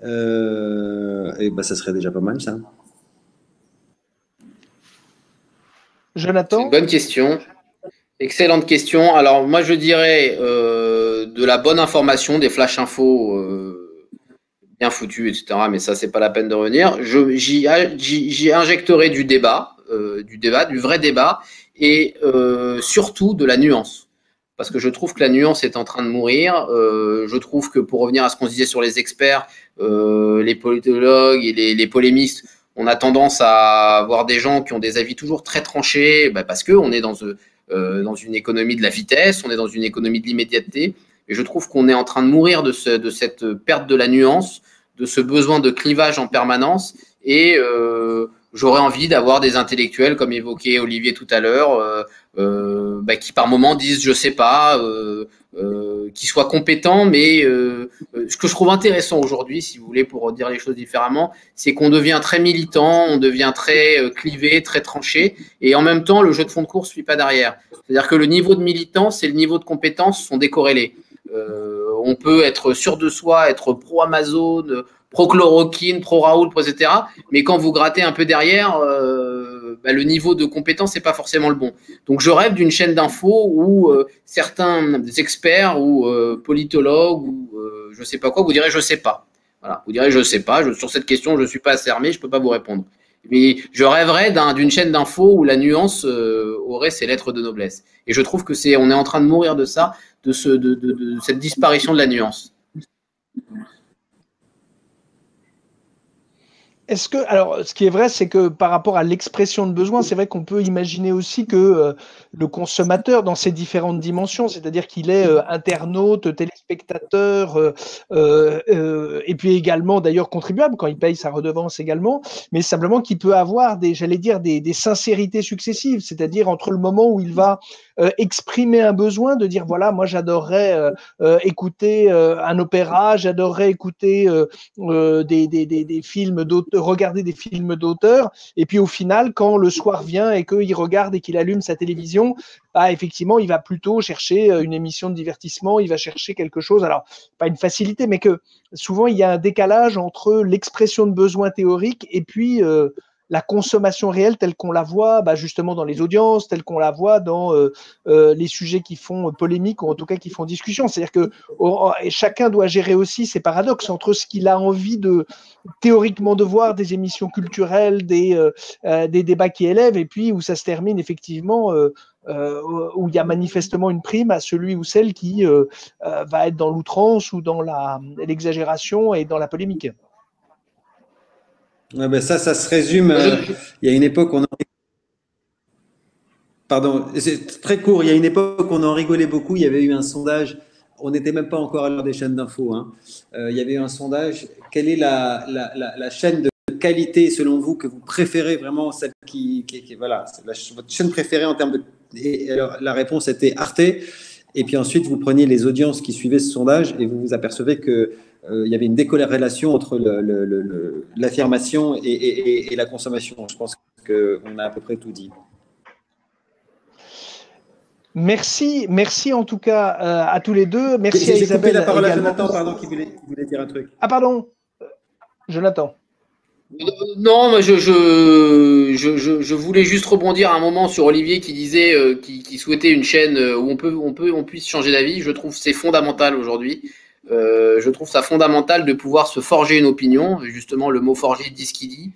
Et ça serait déjà pas mal, ça. Jonathan? C'est une bonne question. Excellente question. Alors, moi, je dirais de la bonne information, des flash infos bien foutus, etc. Mais ça, c'est pas la peine de revenir. J'y injecterai du débat, du vrai débat, et surtout de la nuance. Parce que je trouve que la nuance est en train de mourir. Je trouve que, pour revenir à ce qu'on se disait sur les experts, les politologues et les polémistes, on a tendance à avoir des gens qui ont des avis toujours très tranchés, parce qu'on est dans une économie de la vitesse, on est dans une économie de l'immédiateté. Et je trouve qu'on est en train de mourir de cette perte de la nuance, de ce besoin de clivage en permanence. Et j'aurais envie d'avoir des intellectuels, comme évoquait Olivier tout à l'heure, qui par moments disent je sais pas, qui soient compétents, mais ce que je trouve intéressant aujourd'hui, si vous voulez, pour dire les choses différemment, c'est qu'on devient très militant, on devient très clivé, très tranché, et en même temps le jeu de fond de course ne suit pas derrière. C'est-à-dire que le niveau de militance et le niveau de compétence sont décorrélés. On peut être sûr de soi, être pro-Amazon, pro-chloroquine, pro-Raoul, etc. Mais quand vous grattez un peu derrière, le niveau de compétence n'est pas forcément le bon. Donc je rêve d'une chaîne d'infos où certains experts ou politologues ou je ne sais pas quoi vous diraient je ne sais pas. Voilà, vous direz je ne sais pas, sur cette question je ne suis pas assez armé, je ne peux pas vous répondre. Mais je rêverais d'une chaîne d'infos où la nuance aurait ses lettres de noblesse. Et je trouve que on est en train de mourir de ça, de cette disparition de la nuance. Alors, ce qui est vrai, c'est que par rapport à l'expression de besoin, c'est vrai qu'on peut imaginer aussi que le consommateur, dans ses différentes dimensions, c'est-à-dire qu'il est internaute, téléspectateur, et puis également d'ailleurs contribuable quand il paye sa redevance également, mais simplement qu'il peut avoir des sincérités successives, c'est-à-dire entre le moment où il va exprimer un besoin, de dire voilà, moi j'adorerais écouter un opéra, j'adorerais écouter des films d'auteurs, regarder des films d'auteurs, et puis au final, quand le soir vient et qu'il regarde et qu'il allume sa télévision, effectivement, il va plutôt chercher une émission de divertissement, il va chercher quelque chose, alors pas une facilité, mais que souvent il y a un décalage entre l'expression de besoins théoriques et puis la consommation réelle telle qu'on la voit justement dans les audiences, telle qu'on la voit dans les sujets qui font polémique ou en tout cas qui font discussion. C'est-à-dire que chacun doit gérer aussi ces paradoxes entre ce qu'il a envie théoriquement de voir, des émissions culturelles, des débats qui élèvent, et puis où ça se termine effectivement où il y a manifestement une prime à celui ou celle qui va être dans l'outrance ou dans l'exagération et dans la polémique. Ouais, ça se résume. Il y a une époque, Pardon, c'est très court. Il y a une époque, on en rigolait beaucoup. Il y avait eu un sondage. On n'était même pas encore à l'heure des chaînes d'infos. Il y avait eu un sondage. Quelle est la chaîne de qualité, selon vous, que vous préférez vraiment, celle voilà, votre chaîne préférée en termes de. Et alors, la réponse était Arte. Et puis ensuite, vous preniez les audiences qui suivaient ce sondage et vous vous apercevez que il y avait une décorrélation entre l'affirmation et la consommation. Je pense qu'on a à peu près tout dit. Merci en tout cas à tous les deux. Merci à Isabelle. J'ai coupé la parole à Jonathan, pardon, qui voulait dire un truc. Ah pardon, Jonathan. Non, mais je voulais juste rebondir un moment sur Olivier qui disait qu'il souhaitait une chaîne où on puisse changer d'avis. Je trouve que c'est fondamental aujourd'hui. Je trouve ça fondamental de pouvoir se forger une opinion. Justement, le mot forger dit ce qu'il dit.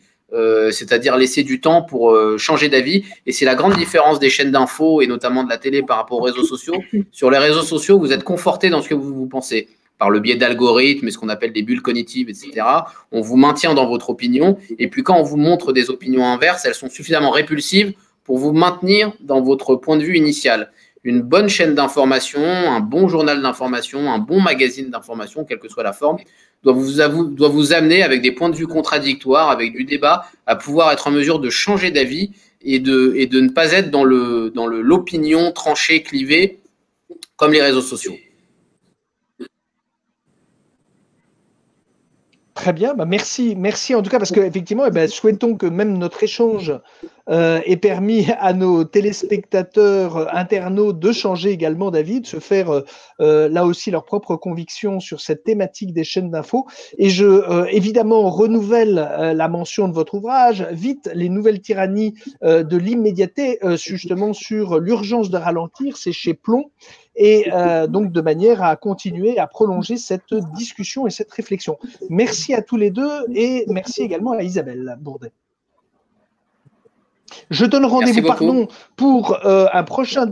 c'est-à-dire laisser du temps pour changer d'avis. Et c'est la grande différence des chaînes d'infos et notamment de la télé par rapport aux réseaux sociaux. Sur les réseaux sociaux, vous êtes conforté dans ce que vous pensez, par le biais d'algorithmes et ce qu'on appelle des bulles cognitives, etc. On vous maintient dans votre opinion. Et puis quand on vous montre des opinions inverses, elles sont suffisamment répulsives pour vous maintenir dans votre point de vue initial. Une bonne chaîne d'information, un bon journal d'information, un bon magazine d'information, quelle que soit la forme, doit vous amener avec des points de vue contradictoires, avec du débat, à pouvoir être en mesure de changer d'avis et de ne pas être dans l'opinion tranchée, clivée, comme les réseaux sociaux. Très bien, bah merci en tout cas, parce qu'effectivement, souhaitons que même notre échange ait permis à nos téléspectateurs, internautes de changer également d'avis, de se faire là aussi leur propre conviction sur cette thématique des chaînes d'infos. Et je, évidemment, renouvelle la mention de votre ouvrage, Vite, les nouvelles tyrannies de l'immédiateté, justement sur l'urgence de ralentir, c'est chez Plomb. Et donc de manière à continuer à prolonger cette discussion et cette réflexion. Merci à tous les deux et merci également à Isabelle Bourdet. Je donne rendez-vous, pardon, pour un prochain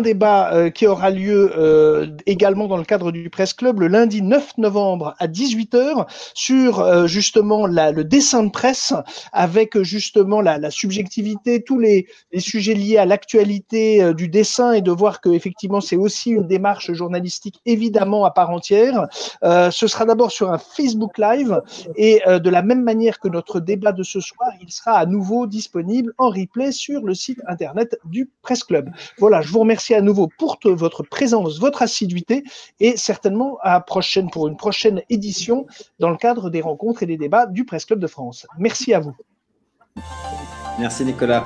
débat qui aura lieu également dans le cadre du Presse Club le lundi 9 novembre à 18 h sur justement le dessin de presse avec justement la subjectivité, tous les sujets liés à l'actualité du dessin et de voir que effectivement c'est aussi une démarche journalistique évidemment à part entière. Ce sera d'abord sur un Facebook Live et de la même manière que notre débat de ce soir, il sera à nouveau disponible en replay sur le site internet du Presse Club. Voilà, je vous remercie à nouveau pour votre présence, votre assiduité et certainement pour une prochaine édition dans le cadre des rencontres et des débats du Presse Club de France. Merci à vous. Merci Nicolas.